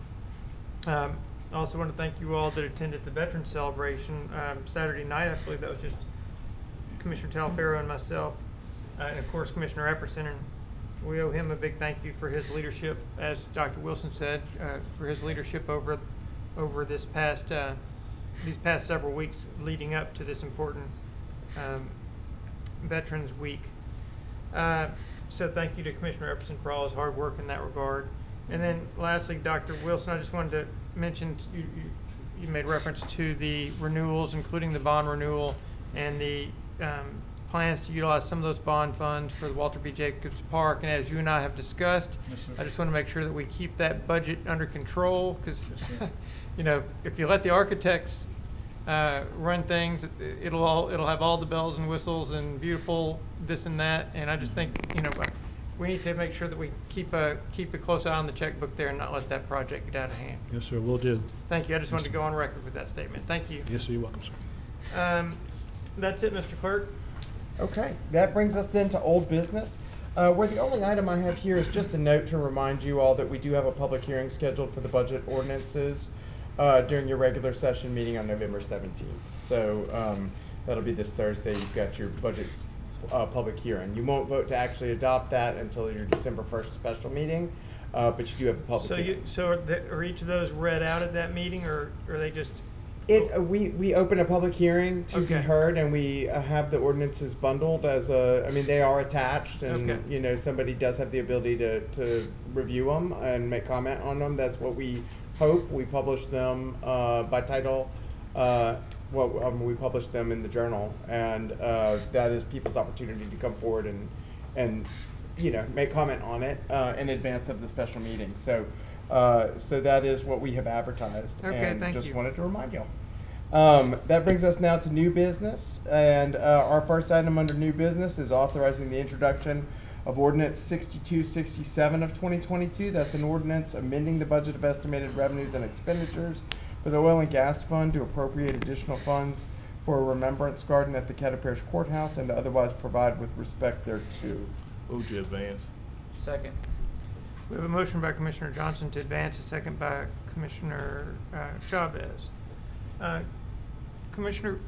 I also want to thank you all that attended the Veterans Celebration Saturday night. I believe that was just Commissioner Talfero and myself, and of course Commissioner Epperson. And we owe him a big thank you for his leadership, as Dr. Wilson said, for his leadership over this past these past several weeks leading up to this important Veterans Week. So thank you to Commissioner Epperson for all his hard work in that regard. And then lastly, Dr. Wilson, I just wanted to mention you made reference to the renewals, including the bond renewal and the plans to utilize some of those bond funds for the Walter B. Jacobs Park. And as you and I have discussed, I just want to make sure that we keep that budget under control, because you know, if you let the architects run things, it'll have all the bells and whistles and beautiful this and that. And I just think, you know, we need to make sure that we keep a close eye on the checkbook there and not let that project get out of hand. Yes, sir, will do. Thank you. I just wanted to go on record with that statement. Thank you. Yes, sir, you're welcome, sir. That's it, Mr. Clerk. Okay, that brings us then to old business, where the only item I have here is just a note to remind you all that we do have a public hearing scheduled for the budget ordinances during your regular session meeting on November 17th. So that'll be this Thursday. You've got your budget public hearing. You won't vote to actually adopt that until your December 1st special meeting, but you do have a public hearing. So are each of those read out at that meeting, or are they just? We open a public hearing to be heard, and we have the ordinances bundled as I mean, they are attached, and you know, somebody does have the ability to review them and make comment on them. That's what we hope. We publish them by title. We publish them in the journal, and that is people's opportunity to come forward and you know, make comment on it in advance of the special meeting. So that is what we have advertised. Okay, and thank just you. wanted to remind you. That brings us now to new business, and our first item under new business is authorizing the introduction of Ordinance 6267 of 2022. That's an ordinance amending the budget of estimated revenues and expenditures for the Oil and Gas Fund to appropriate additional funds for a remembrance garden at the Caddo Parish Courthouse and to otherwise provide with respect thereto. Move to advance. Second. We have a motion by Commissioner Johnson to advance, a second by Commissioner Chavez. Commissioner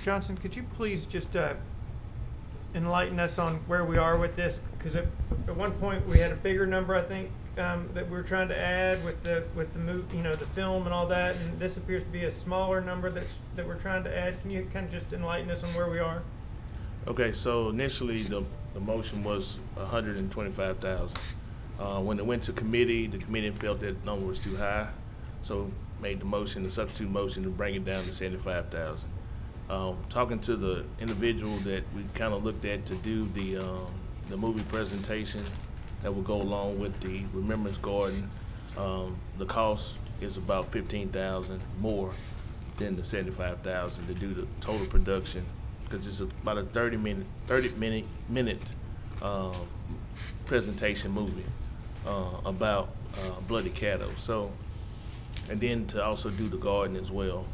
Johnson, could you please just enlighten us on where we are with this? Because at one point we had a bigger number, I think, that we were trying to add with the move, you know, the film and all that, and this appears to be a smaller number that we're trying to add. Can you kind of just enlighten us on where we are? Okay, so initially the motion was 125,000. When it went to committee, the committee felt that number was too high. So made the motion, the substitute motion to bring it down to 75,000. Talking to the individual that we kind of looked at to do the movie presentation that will go along with the Remembrance Garden, the cost is about 15,000 more than the 75,000 to do the total production, because it's about a 30 minute presentation movie about Bloody Caddo. So, and then to also do the garden as well,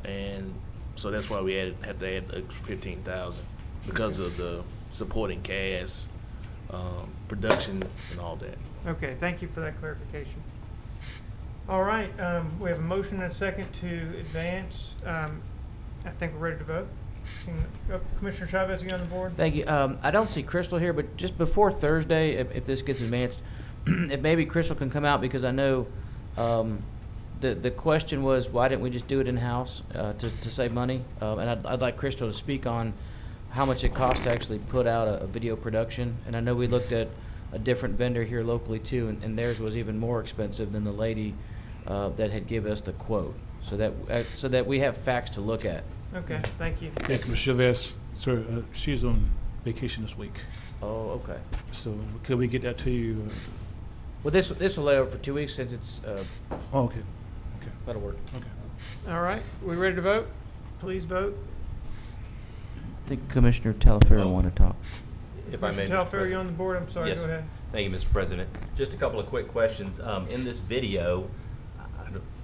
and so that's why we had to add the extra 15,000 because of the supporting cast, production, and all that. Okay, thank you for that clarification. All right, we have a motion and a second to advance. I think we're ready to vote. Commissioner Chavez, you on the board? Thank you. I don't see Crystal here, but just before Thursday, if this gets advanced, if maybe Crystal can come out, because I know the question was, why didn't we just do it in-house to save money? And I'd like Crystal to speak on how much it costs to actually put out a video production. And I know we looked at a different vendor here locally too, and theirs was even more expensive than the lady that had given us the quote. So that we have facts to look at. Okay, thank you. Yeah, Commissioner Chavez, sir, she's on vacation this week. Oh, okay. So could we get that to you? Well, this will lay over for 2 weeks since it's. Oh, okay. Okay. That'll work. Okay. All right, we ready to vote? Please vote. I think Commissioner Talaferro wanted to talk. If I may, Commissioner Mr. Talaferro, President. you on the board? I'm sorry, Yes. go ahead. Thank you, Mr. President. Just a couple of quick questions. In this video,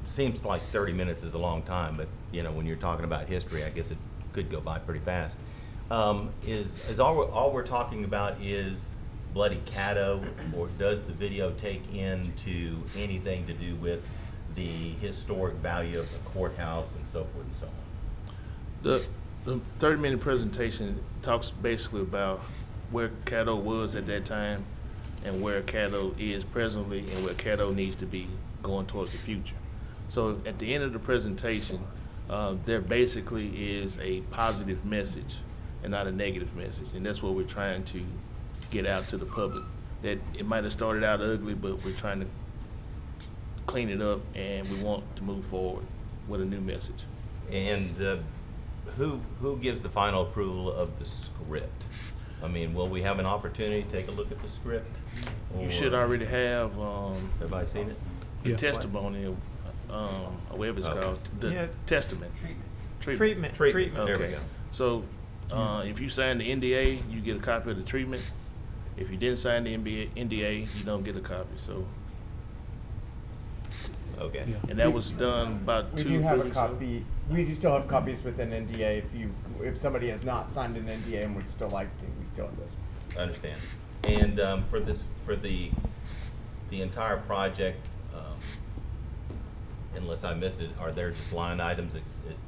seems like 30 minutes is a long time, but you know, when you're talking about history, I guess it could go by pretty fast. Is all we're talking about is Bloody Caddo, or does the video take into anything to do with the historic value of the courthouse and so forth and so on? The 30-minute presentation talks basically about where Caddo was at that time and where Caddo is presently and where Caddo needs to be going towards the future. So at the end of the presentation, there basically is a positive message and not a negative message. And that's what we're trying to get out to the public. That it might have started out ugly, but we're trying to clean it up, and we want to move forward with a new message. And who gives the final approval of the script? I mean, will we have an opportunity to take a look at the script? You should already have everybody seen it? The testimony of whatever it's called, the testament. Treatment. Okay. There we go. So if you sign the NDA, you get a copy of the treatment. If you didn't sign the NDA, you don't get a copy. So. Okay. Yeah. And that was done about we 2 do have a weeks copy. We do still have copies with an NDA. If somebody has not signed an NDA and would still like to, we still have those. I understand. And for the entire project, unless I missed it, are there just line items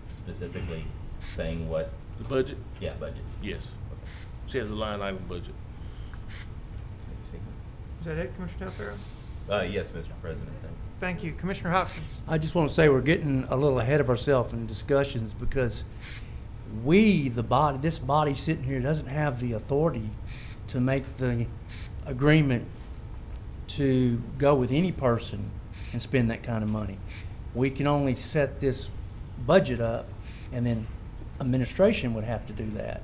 specifically saying what? The budget? Yeah, budget. Yes. She has a line item budget. Is that it, Commissioner Talaferro? Yes, Mr. President. Thank you. Commissioner Hopkins. I just want to say we're getting a little ahead of ourselves in discussions because this body sitting here doesn't have the authority to make the agreement to go with any person and spend that kind of money. We can only set this budget up, and then administration would have to do that.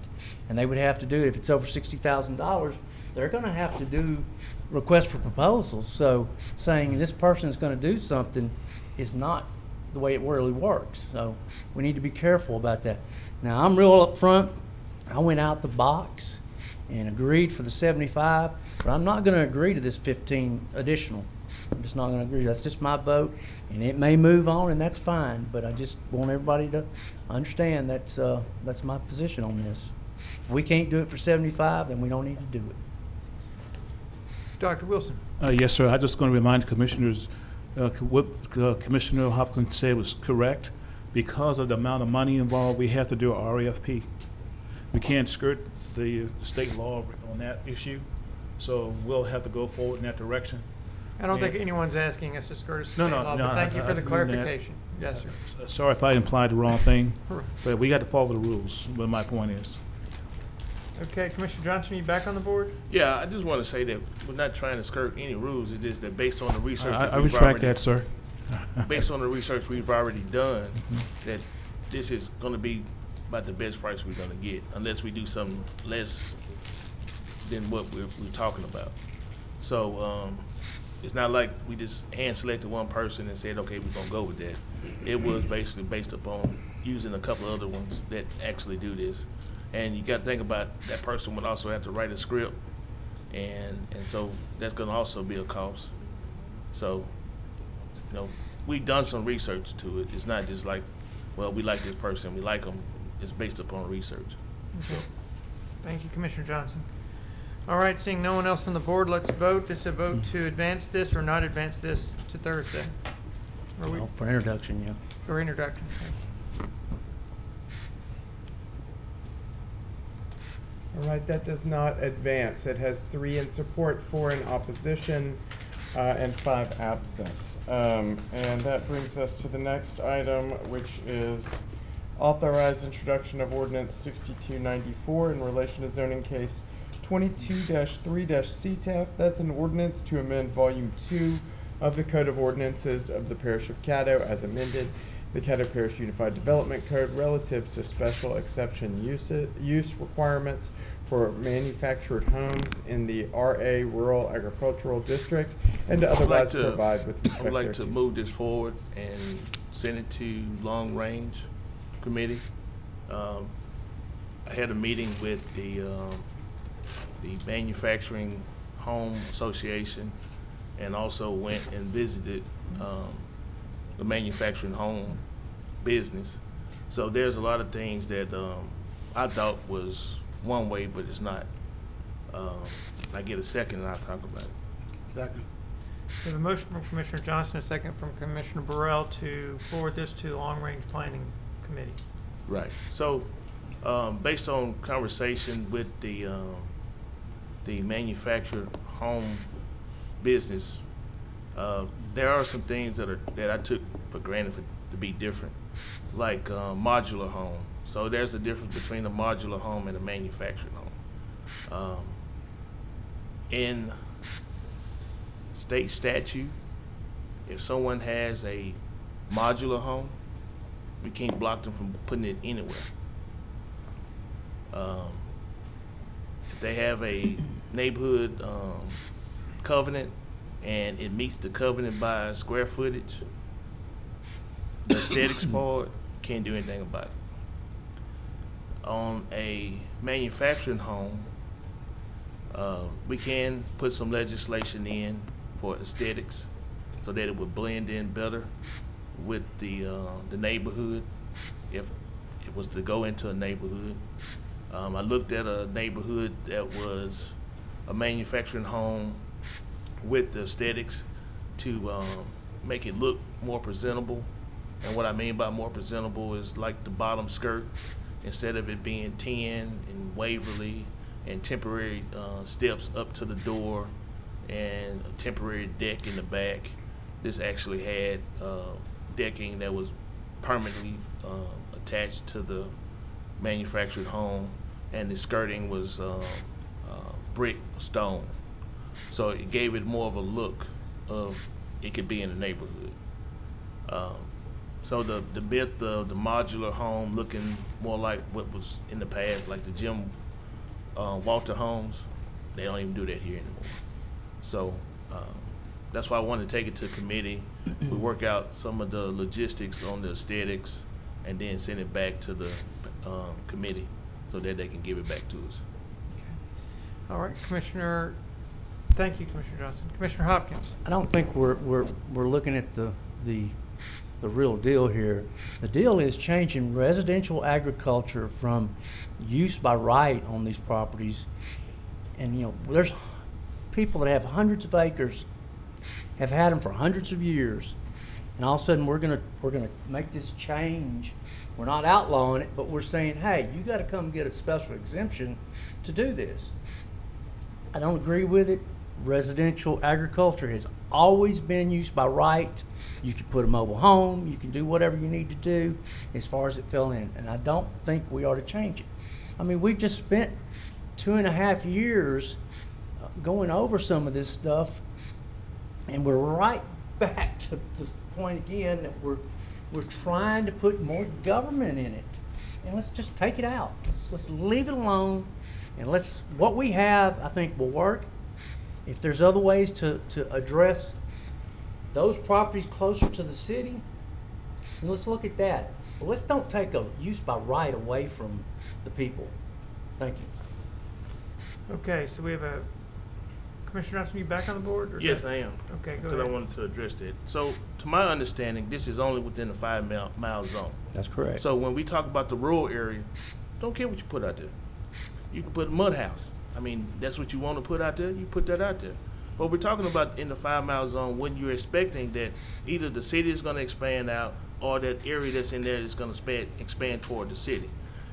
And they would have to do it if it's over $60,000. They're going to have to do requests for proposals. So saying this person is going to do something is not the way it really works. So we need to be careful about that. Now, I'm real upfront. I went out the box and agreed for the 75, but I'm not going to agree to this 15 additional. I'm just not going to agree. That's just my vote, and it may move on, and that's fine. But I just want everybody to understand that's my position on this. If we can't do it for 75, then we don't need to do it. Dr. Wilson. Yes, sir. I'm just going to remind commissioners what Commissioner Hopkins said was correct. Because of the amount of money involved, we have to do an RFP. We can't skirt the state law on that issue, so we'll have to go forward in that direction. I don't think anyone's asking us to skirt a state law, but thank you for the clarification. Yes, sir. Sorry if I implied the wrong thing, but we got to follow the rules, what my point is. Okay, Commissioner Johnson, you back on the board? Yeah, I just want to say that we're not trying to skirt any rules. It's just that based on the research. I retract that, sir. based on the research we've already done, that this is gonna be about the best price we're gonna get, unless we do something less than what we're talking about. So, it's not like we just hand selected one person and said, okay, we're gonna go with that. It was basically based upon using a couple of other ones that actually do this. And you gotta think about that person would also have to write a script, and so that's gonna also be a cost. So, you know, we've done some research to it. It's not just like, well, we like this person, we like them. It's based upon research. So, Thank you, Commissioner Johnson. All right, seeing no one else on the board, let's vote. This is a vote to advance this or not advance this to Thursday. Are we, Well, for introduction, yeah. for introduction? All right, that does not advance. It has 3 in support, 4 in opposition, and 5 absent. And that brings us to the next item, which is authorized introduction of ordinance 6294 in relation to zoning case 22-3-CTAP. That's an ordinance to amend volume 2 of the Code of Ordinances of the Parish of Caddo as amended, the Caddo Parish Unified Development Code relative to special exception use requirements for manufactured homes in the RA Rural Agricultural District, and to otherwise provide with respect I would like to thereto. move this forward and send it to Long Range Committee. I had a meeting with the Manufacturing Home Association, and also went and visited the manufacturing home business. So there's a lot of things that I thought was one way, but it's not. I get a second and I'll talk about it. Second. We have a motion from Commissioner Johnson, a second from Commissioner Burrell to forward this to the Long Range Planning Committee. Right. So, based on conversation with the manufactured home business, there are some things that I took for granted to be different, like modular home. So there's a difference between a modular home and a manufactured home. In state statute, if someone has a modular home, we can't block them from putting it anywhere. If they have a neighborhood covenant and it meets the covenant by square footage, the aesthetics part can't do anything about it. On a manufacturing home, we can put some legislation in for aesthetics so that it would blend in better with the neighborhood if it was to go into a neighborhood. I looked at a neighborhood that was a manufacturing home with the aesthetics to make it look more presentable. And what I mean by more presentable is like the bottom skirt, instead of it being 10 and Waverly and temporary steps up to the door and a temporary deck in the back, this actually had decking that was permanently attached to the manufactured home, and the skirting was brick stone. So it gave it more of a look of it could be in the neighborhood. So the myth of the modular home looking more like what was in the past, like the Jim Walter homes, they don't even do that here anymore. So that's why I wanted to take it to committee. We work out some of the logistics on the aesthetics and then send it back to the committee so that they can give it back to us. All right, Commissioner, thank you, Commissioner Johnson. Commissioner Hopkins. I don't think we're looking at the real deal here. The deal is changing residential agriculture from use by right on these properties. And, you know, there's people that have hundreds of acres, have had them for hundreds of years, and all of a sudden we're gonna make this change. We're not outlawing it, but we're saying, hey, you got to come get a special exemption to do this. I don't agree with it. Residential agriculture has always been used by right. You can put a mobile home, you can do whatever you need to do as far as it fell in, and I don't think we ought to change it. I mean, we just spent 2.5 years going over some of this stuff, and we're right back to point again that we're trying to put more government in it. And let's just take it out. Let's leave it alone. And what we have, I think, will work. If there's other ways to address those properties closer to the city, then let's look at that. But let's don't take a use by right away from the people. Thank you. Okay, so we have a Commissioner Johnson, you back on the board? Or is Yes, that- I am. Okay, go Because I ahead. wanted to address that. So, to my understanding, this is only within the 5 mile zone. That's correct. So when we talk about the rural area, don't care what you put out there. You can put a mud house. I mean, that's what you want to put out there, you put that out there. But we're talking about in the 5 mile zone when you're expecting that either the city is going to expand out or that area that's in there is going to expand toward the city.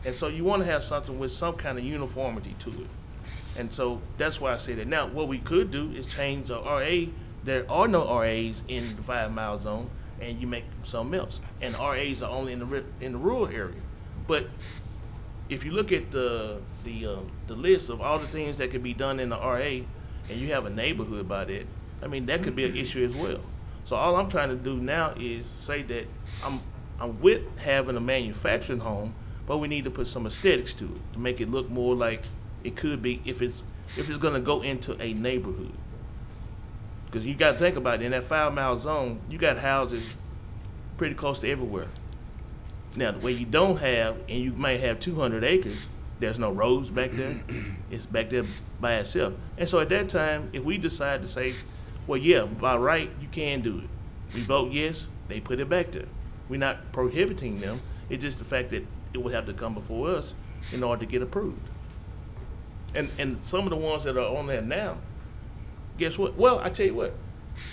And so you want to have something with some kind of uniformity to it. And so that's why I say that. Now, what we could do is change the RA. There are no RAs in the 5 mile zone, and you make something else. And RAs are only in the rural area. But if you look at the list of all the things that could be done in the RA, and you have a neighborhood by that, I mean, that could be an issue as well. So all I'm trying to do now is say that I'm with having a manufacturing home, but we need to put some aesthetics to it to make it look more like it could be if it's going to go into a neighborhood. Because you got to think about it, in that 5 mile zone, you got houses pretty close to everywhere. Now, the way you don't have, and you might have 200 acres, there's no roads back there. It's back there by itself. And so at that time, if we decide to say, well, yeah, by right, you can do it. We vote yes, they put it back there. We're not prohibiting them. It's just the fact that it would have to come before us in order to get approved. And some of the ones that are on there now, guess what? Well, I tell you what,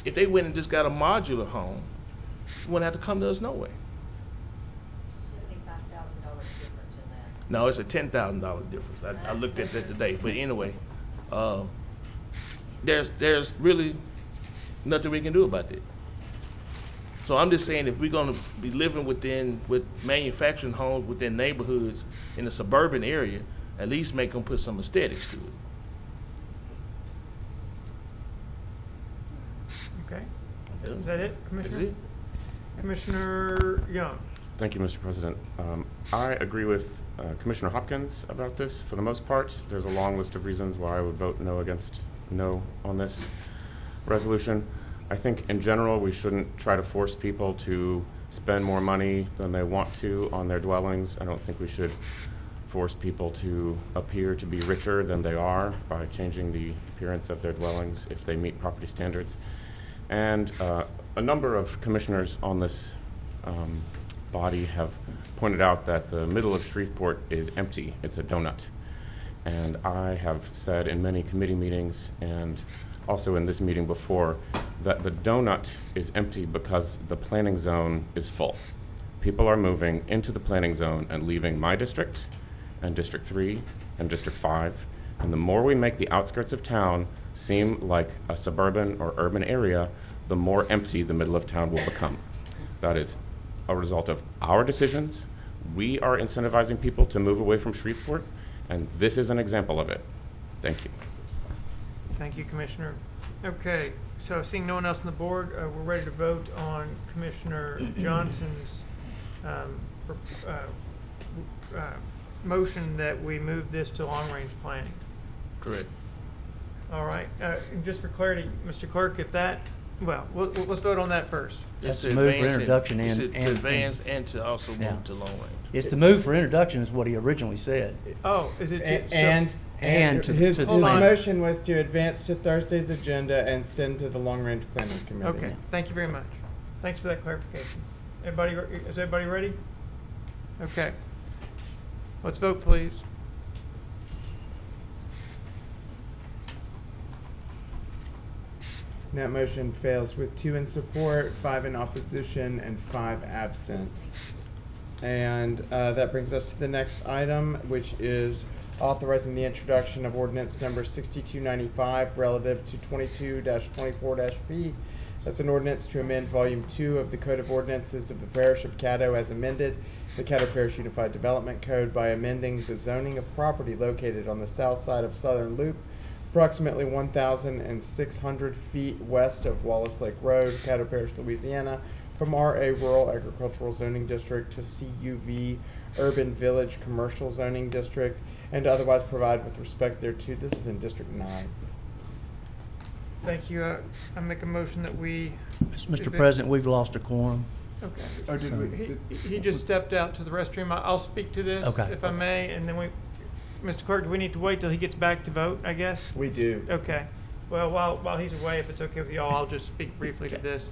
if they went and just got a modular home, you wouldn't have to come to us no way. $75,000 difference in that. No, it's a $10,000 difference. I looked at that today. But anyway, there's really nothing we can do about that. So I'm just saying, if we're going to be living with manufacturing homes within neighborhoods in the suburban area, at least make them put some aesthetics to it. Okay. Yeah. Is that it, Commissioner? That's it. Commissioner Young. Thank you, Mr. President. I agree with Commissioner Hopkins about this for the most part. There's a long list of reasons why I would vote no on this resolution. I think in general we shouldn't try to force people to spend more money than they want to on their dwellings. I don't think we should force people to appear to be richer than they are by changing the appearance of their dwellings if they meet property standards. And a number of commissioners on this body have pointed out that the middle of Shreveport is empty. It's a donut. And I have said in many committee meetings and also in this meeting before that the donut is empty because the planning zone is full. People are moving into the planning zone and leaving my district and District 3 and District 5. And the more we make the outskirts of town seem like a suburban or urban area, the more empty the middle of town will become. That is a result of our decisions. We are incentivizing people to move away from Shreveport, and this is an example of it. Thank you. Thank you, Commissioner. Okay, so seeing no one else on the board, we're ready to vote on Commissioner Johnson's motion that we move this to long-range planning. Correct. All right, and just for clarity, Mr. Clerk, if that, let's vote on that first. It's to move for introduction it's and to advance and to also Yeah. move to long range. It's to move for introduction is what he originally said. Oh, is it? And to his the motion was to advance to Thursday's agenda and send to the Long Range Planning Committee. Okay, thank you very much. Thanks for that clarification. Is everybody ready? Okay. Let's vote, please. That motion fails with 2 in support, 5 in opposition, and 5 absent. And that brings us to the next item, which is authorizing the introduction of ordinance number 6295 relative to 22-24-P. That's an ordinance to amend Volume 2 of the Code of Ordinances of the Parish of Caddo as amended, the Caddo Parish Unified Development Code, by amending the zoning of property located on the south side of Southern Loop, approximately 1,600 feet west of Wallace Lake Road, Caddo Parish, Louisiana, from RA Rural Agricultural Zoning District to CUV Urban Village Commercial Zoning District, and to otherwise provide with respect thereto. This is in District 9. Thank you. I make a motion that we. Mr. President, we've lost a quorum. Okay. Oh, did we? He just stepped out to the restroom. I'll speak to this, Okay. if I may, and then Mr. Clerk, do we need to wait till he gets back to vote, I guess? We do. Okay. Well, while he's away, if it's okay with y'all, I'll just speak briefly to this.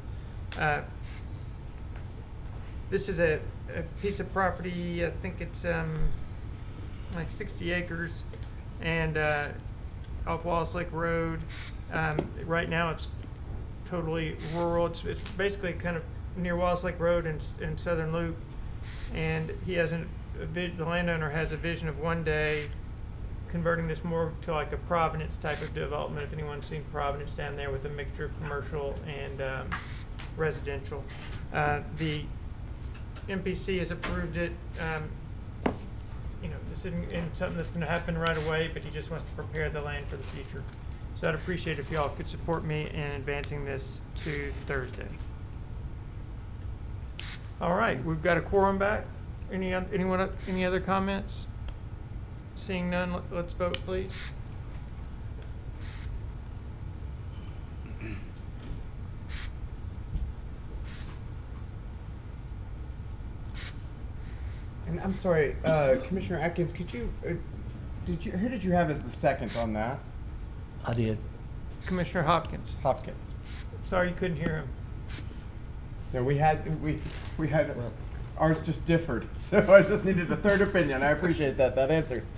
This is a piece of property, I think it's like 60 acres, and off Wallace Lake Road. Right now, it's totally rural. It's basically kind of near Wallace Lake Road and Southern Loop, and he has the landowner has a vision of one day converting this more to like a Providence type of development. If anyone's seen Providence down there, with a mixture of commercial and residential. The MPC has approved it. This isn't something that's going to happen right away, but he just wants to prepare the land for the future. So I'd appreciate if y'all could support me in advancing this to Thursday. All right, we've got a quorum back. Any other comments? Seeing none, let's vote, please. And I'm sorry, Commissioner Atkins, who did you have as the second on that? I did. Commissioner Hopkins. Hopkins. Sorry you couldn't hear him. No, we had ours just differed, so I just needed a third opinion. I appreciate that. That answers.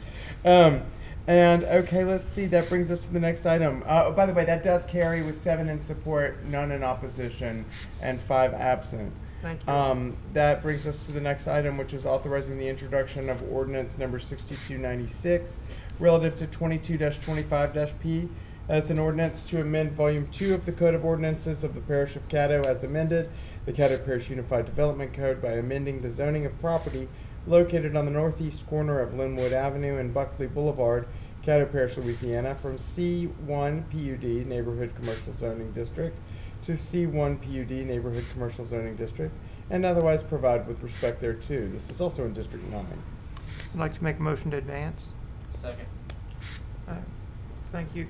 And okay, let's see. That brings us to the next item. By the way, that does carry with 7 in support, none in opposition, and 5 absent. Thank you. That brings us to the next item, which is authorizing the introduction of ordinance number 6296 relative to 22-25-P. That's an ordinance to amend Volume 2 of the Code of Ordinances of the Parish of Caddo as amended, the Caddo Parish Unified Development Code, by amending the zoning of property located on the northeast corner of Linwood Avenue and Buckley Boulevard, Caddo Parish, Louisiana, from C1 PUD Neighborhood Commercial Zoning District to C1 PUD Neighborhood Commercial Zoning District, and otherwise provide with respect thereto. This is also in District 9. I'd like to make a motion to advance. Second. Thank you.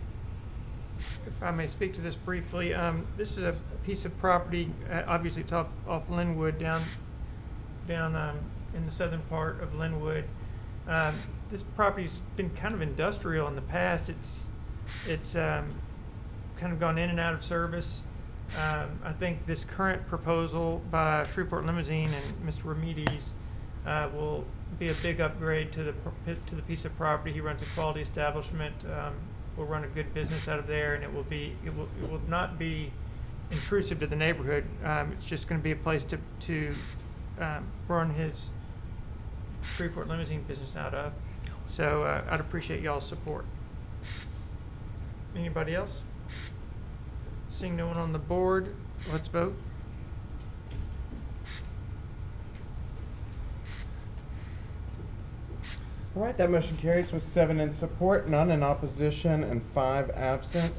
If I may speak to this briefly, this is a piece of property, obviously it's off Linwood, down in the southern part of Linwood. This property's been kind of industrial in the past. It's kind of gone in and out of service. I think this current proposal by Shreveport Limousine and Mr. Remedies will be a big upgrade to the piece of property. He runs a quality establishment. Will run a good business out of there, and it will not be intrusive to the neighborhood. It's just going to be a place to run his Shreveport Limousine business out of. So I'd appreciate y'all's support. Anybody else? Seeing no one on the board, let's vote. All right, that motion carries with 7 in support, none in opposition, and 5 absent.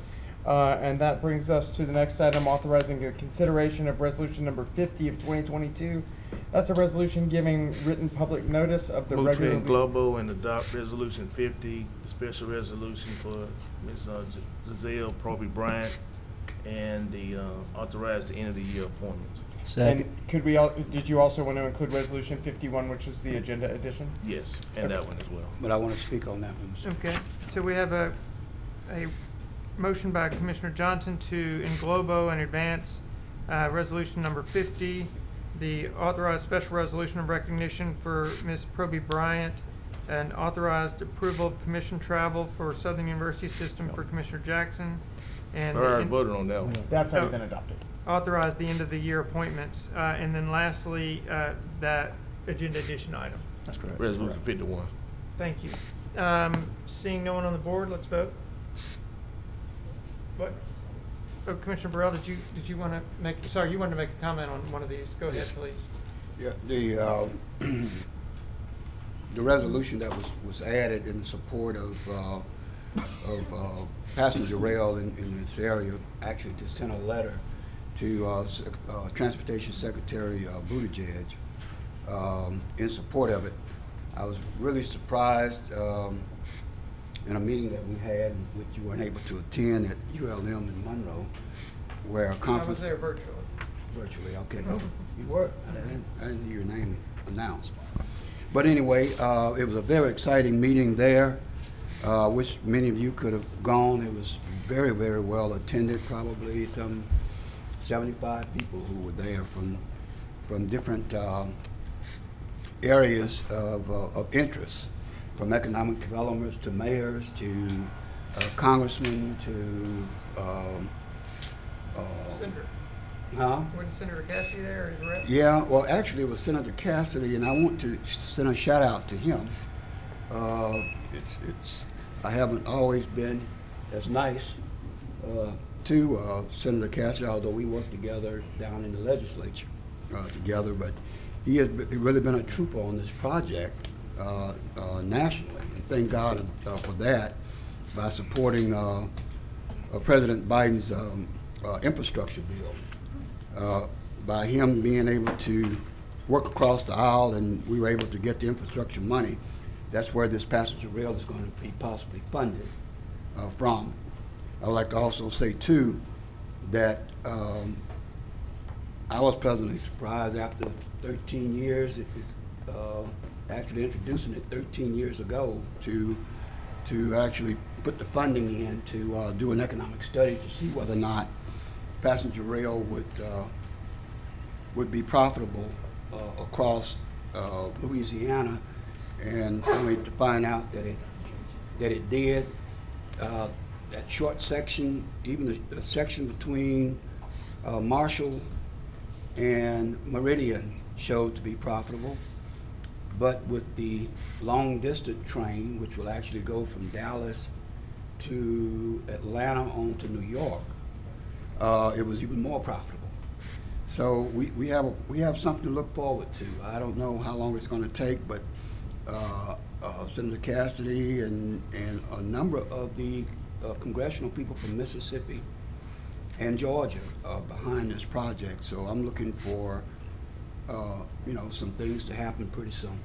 And that brings us to the next item, authorizing the consideration of resolution number 50 of 2022. That's a resolution giving written public notice of the Move regular. to global and adopt resolution 50, the special resolution for Ms. Giselle Proby Bryant, and the authorize the end of the year appointments. And did you also want to include resolution 51, which is the agenda addition? Yes, and that one as well. But I want to speak on that one. Okay, so we have a motion by Commissioner Johnson to in globo and advance resolution number 50, the authorized special resolution of recognition for Ms. Proby Bryant, and authorized approval of commission travel for Southern University System for Commissioner Jackson. And I already voted on that one. That's already been adopted. Authorize the end of the year appointments, and then lastly, that agenda addition item. That's correct. Resolution 51. Thank you. Seeing no one on the board, let's vote. What? Oh, Commissioner Burrell, did you want to make? Sorry, you wanted to make a comment on one of these. Go ahead, please. Yeah, the resolution that was added in support of passenger rail in this area, actually to send a letter to Transportation Secretary Buttigieg in support of it. I was really surprised in a meeting that we had, which you weren't able to attend at ULM in Monroe, where a conference. I was there virtually. Virtually, okay. Oh, you were? I didn't hear your name announced. But anyway, it was a very exciting meeting there, which many of you could have gone. It was very, very well attended, probably some 75 people who were there from different areas of interest, from economic developers to mayors to congressmen to Senator. huh? Wasn't Senator Cassidy there or his rep? Yeah, well, actually, it was Senator Cassidy, and I want to send a shout out to him. I haven't always been as nice to Senator Cassidy, although we worked together down in the legislature together, but he has really been a trooper on this project nationally, and thank God for that by supporting President Biden's infrastructure bill. By him being able to work across the aisle, and we were able to get the infrastructure money, that's where this passenger rail is going to be possibly funded from. I would like to also say, too, that I was pleasantly surprised after 13 years, it was actually introducing it 13 years ago to actually put the funding in to do an economic study to see whether or not passenger rail would be profitable across Louisiana, and only to find out that it did. That short section, even the section between Marshall and Meridian, showed to be profitable. But with the long distance train, which will actually go from Dallas to Atlanta on to New York, it was even more profitable. So we have something to look forward to. I don't know how long it's going to take, but Senator Cassidy and a number of the congressional people from Mississippi and Georgia are behind this project. So I'm looking for some things to happen pretty soon.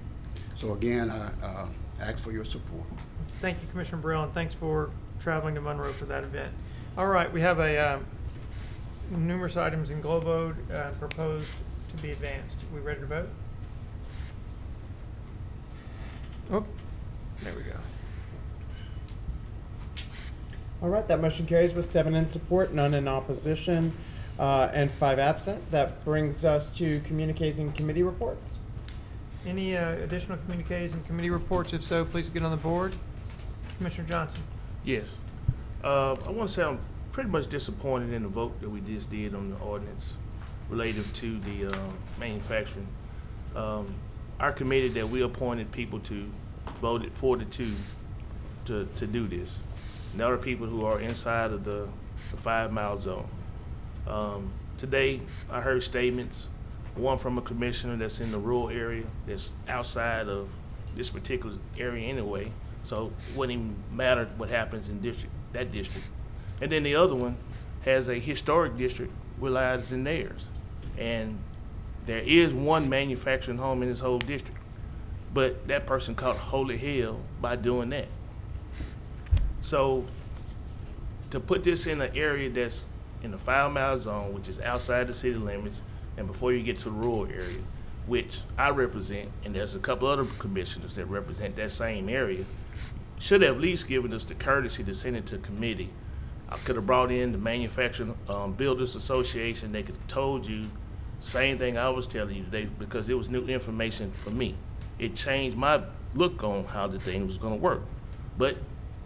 So again, I ask for your support. Thank you, Commissioner Burrell, and thanks for traveling to Monroe for that event. All right, we have numerous items in Globo proposed to be advanced. We ready to vote? Oh, there we go. All right, that motion carries with 7 in support, none in opposition, and 5 absent. That brings us to communiques and committee reports. Any additional communiques and committee reports? If so, please get on the board. Commissioner Johnson. Yes. I want to say I'm pretty much disappointed in the vote that we just did on the ordinance relative to the manufacturing. Our committee that we appointed people to voted 4-2 to do this. And there are people who are inside of the 5-mile zone. Today, I heard statements, one from a commissioner that's in the rural area, that's outside of this particular area anyway, so it wouldn't even matter what happens in that district. And then the other one has a historic district relies in theirs. And there is one manufacturing home in this whole district, but that person caught holy hell by doing that. So to put this in an area that's in the 5-mile zone, which is outside the city limits, and before you get to the rural area, which I represent, and there's a couple other commissioners that represent that same area, should have at least given us the courtesy to send it to committee. I could have brought in the Manufacturing Builders Association. They could have told you same thing I was telling you today, because it was new information for me. It changed my look on how the thing was going to work. But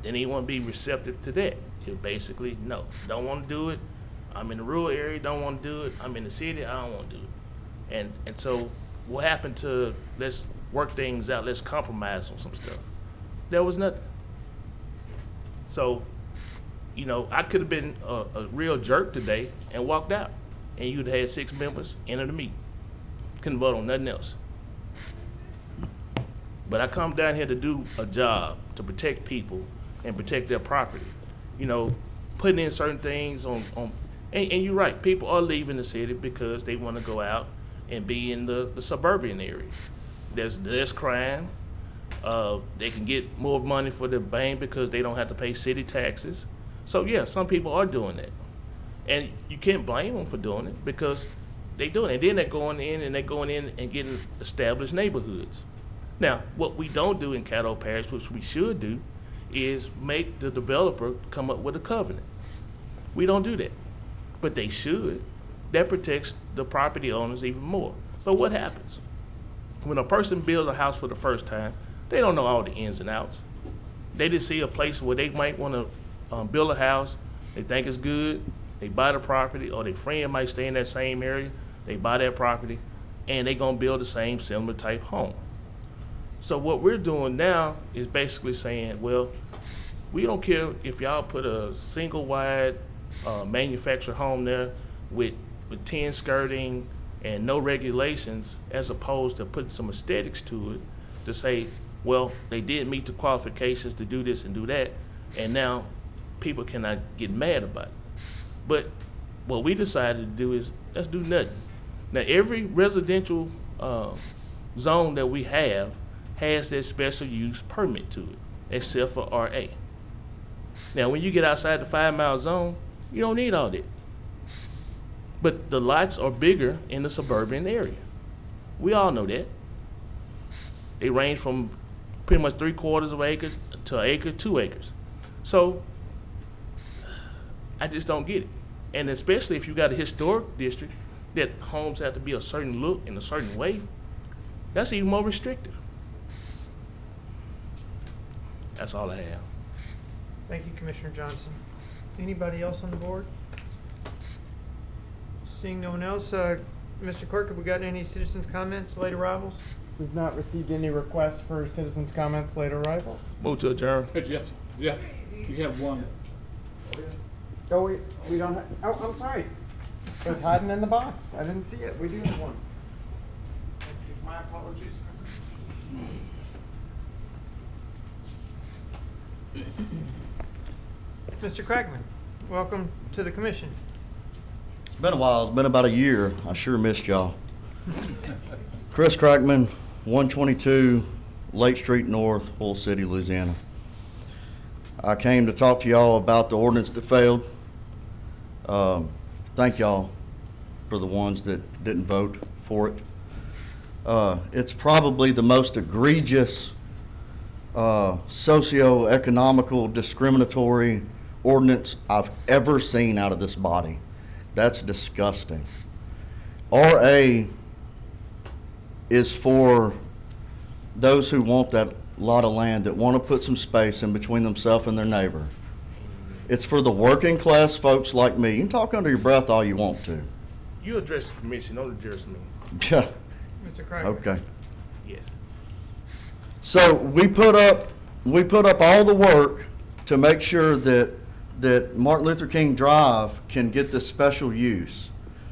they didn't want to be receptive to that. It basically, no, don't want to do it. I'm in the rural area, don't want to do it. I'm in the city, I don't want to do it. And so what happened to let's work things out, let's compromise on some stuff? There was nothing. So, I could have been a real jerk today and walked out, and you'd had 6 members enter the meeting. Couldn't vote on nothing else. But I come down here to do a job, to protect people and protect their property. Putting in certain things on And you're right, people are leaving the city because they want to go out and be in the suburban area. There's less crime. They can get more money for the bank because they don't have to pay city taxes. So yeah, some people are doing that. And you can't blame them for doing it because they doing it. And then they're going in and getting established neighborhoods. Now, what we don't do in Caddo Parish, which we should do, is make the developer come up with a covenant. We don't do that, but they should. That protects the property owners even more. But what happens? When a person builds a house for the first time, they don't know all the ins and outs. They just see a place where they might want to build a house, they think it's good, they buy the property, or their friend might stay in that same area, they buy that property, and they're gonna build the same similar type home. So what we're doing now is basically saying, well, we don't care if y'all put a single wide manufactured home there with tin skirting and no regulations, as opposed to putting some aesthetics to it to say, well, they did meet the qualifications to do this and do that, and now people cannot get mad about it. But what we decided to do is, let's do nothing. Now, every residential zone that we have has that special use permit to it, except for RA. Now, when you get outside the 5-mile zone, you don't need all that. But the lots are bigger in the suburban area. We all know that. They range from pretty much 3/4 of an acre to an acre, 2 acres. So I just don't get it. And especially if you got a historic district that homes have to be a certain look in a certain way, that's even more restrictive. That's all I have. Thank you, Commissioner Johnson. Anybody else on the board? Seeing no one else, Mr. Clerk, have we got any citizens' comments, late arrivals? We've not received any requests for citizens' comments, late arrivals. Move to adjourn. Hey, Jeff, you have one. Oh, we don't have, oh, I'm sorry. It was hiding in the box. I didn't see it. We do have one. My apologies. Mr. Crackman, welcome to the commission. It's been a while. It's been about a year. I sure missed y'all. Chris Crackman, 122 Lake Street North, Hull City, Louisiana. I came to talk to y'all about the ordinance that failed. Thank y'all for the ones that didn't vote for it. It's probably the most egregious socio-economical discriminatory ordinance I've ever seen out of this body. That's disgusting. RA is for those who want that lot of land, that want to put some space in between themselves and their neighbor. It's for the working class folks like me. You can talk under your breath all you want to. You address the commission, don't address me. Yeah. Mr. Crackman. Okay. Yes. So we put up all the work to make sure that Martin Luther King Drive can get this special use,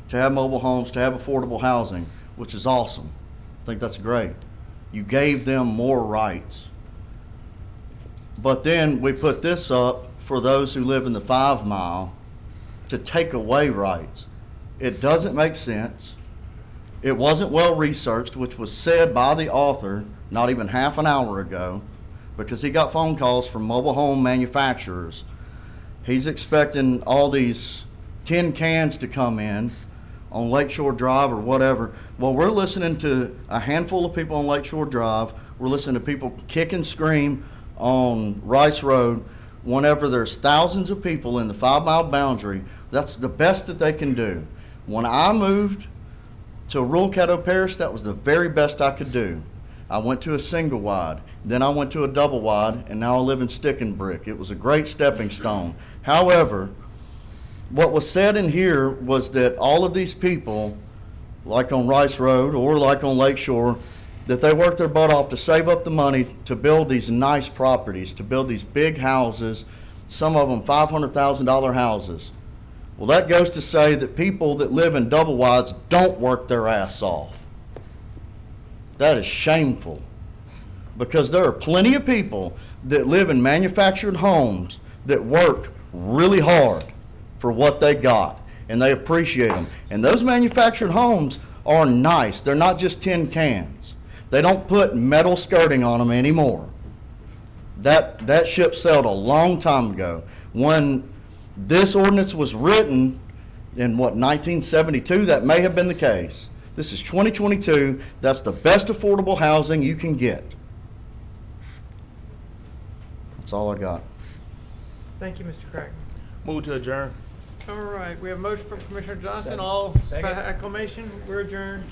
to have mobile homes, to have affordable housing, which is awesome. I think that's great. You gave them more rights. But then we put this up for those who live in the 5 mile to take away rights. It doesn't make sense. It wasn't well researched, which was said by the author not even half an hour ago, because he got phone calls from mobile home manufacturers. He's expecting all these tin cans to come in on Lakeshore Drive or whatever. Well, we're listening to a handful of people on Lakeshore Drive. We're listening to people kick and scream on Rice Road. Whenever there's thousands of people in the 5 mile boundary, that's the best that they can do. When I moved to rural Caddo Parish, that was the very best I could do. I went to a single wide, then I went to a double wide, and now I live in stick and brick. It was a great stepping stone. However, what was said in here was that all of these people, like on Rice Road or like on Lakeshore, that they worked their butt off to save up the money to build these nice properties, to build these big houses, some of them $500,000 houses. Well, that goes to say that people that live in double wides don't work their ass off. That is shameful, because there are plenty of people that live in manufactured homes that work really hard for what they got. and they appreciate them. And those manufactured homes are nice. They're not just tin cans. They don't put metal skirting on them anymore. That ship sailed a long time ago. When this ordinance was written in, 1972, that may have been the case. This is 2022. That's the best affordable housing you can get. That's all I got. Thank you, Mr. Craig. Move to adjourn. All right, we have a motion from Commissioner Johnson, all by acclamation, we're adjourned.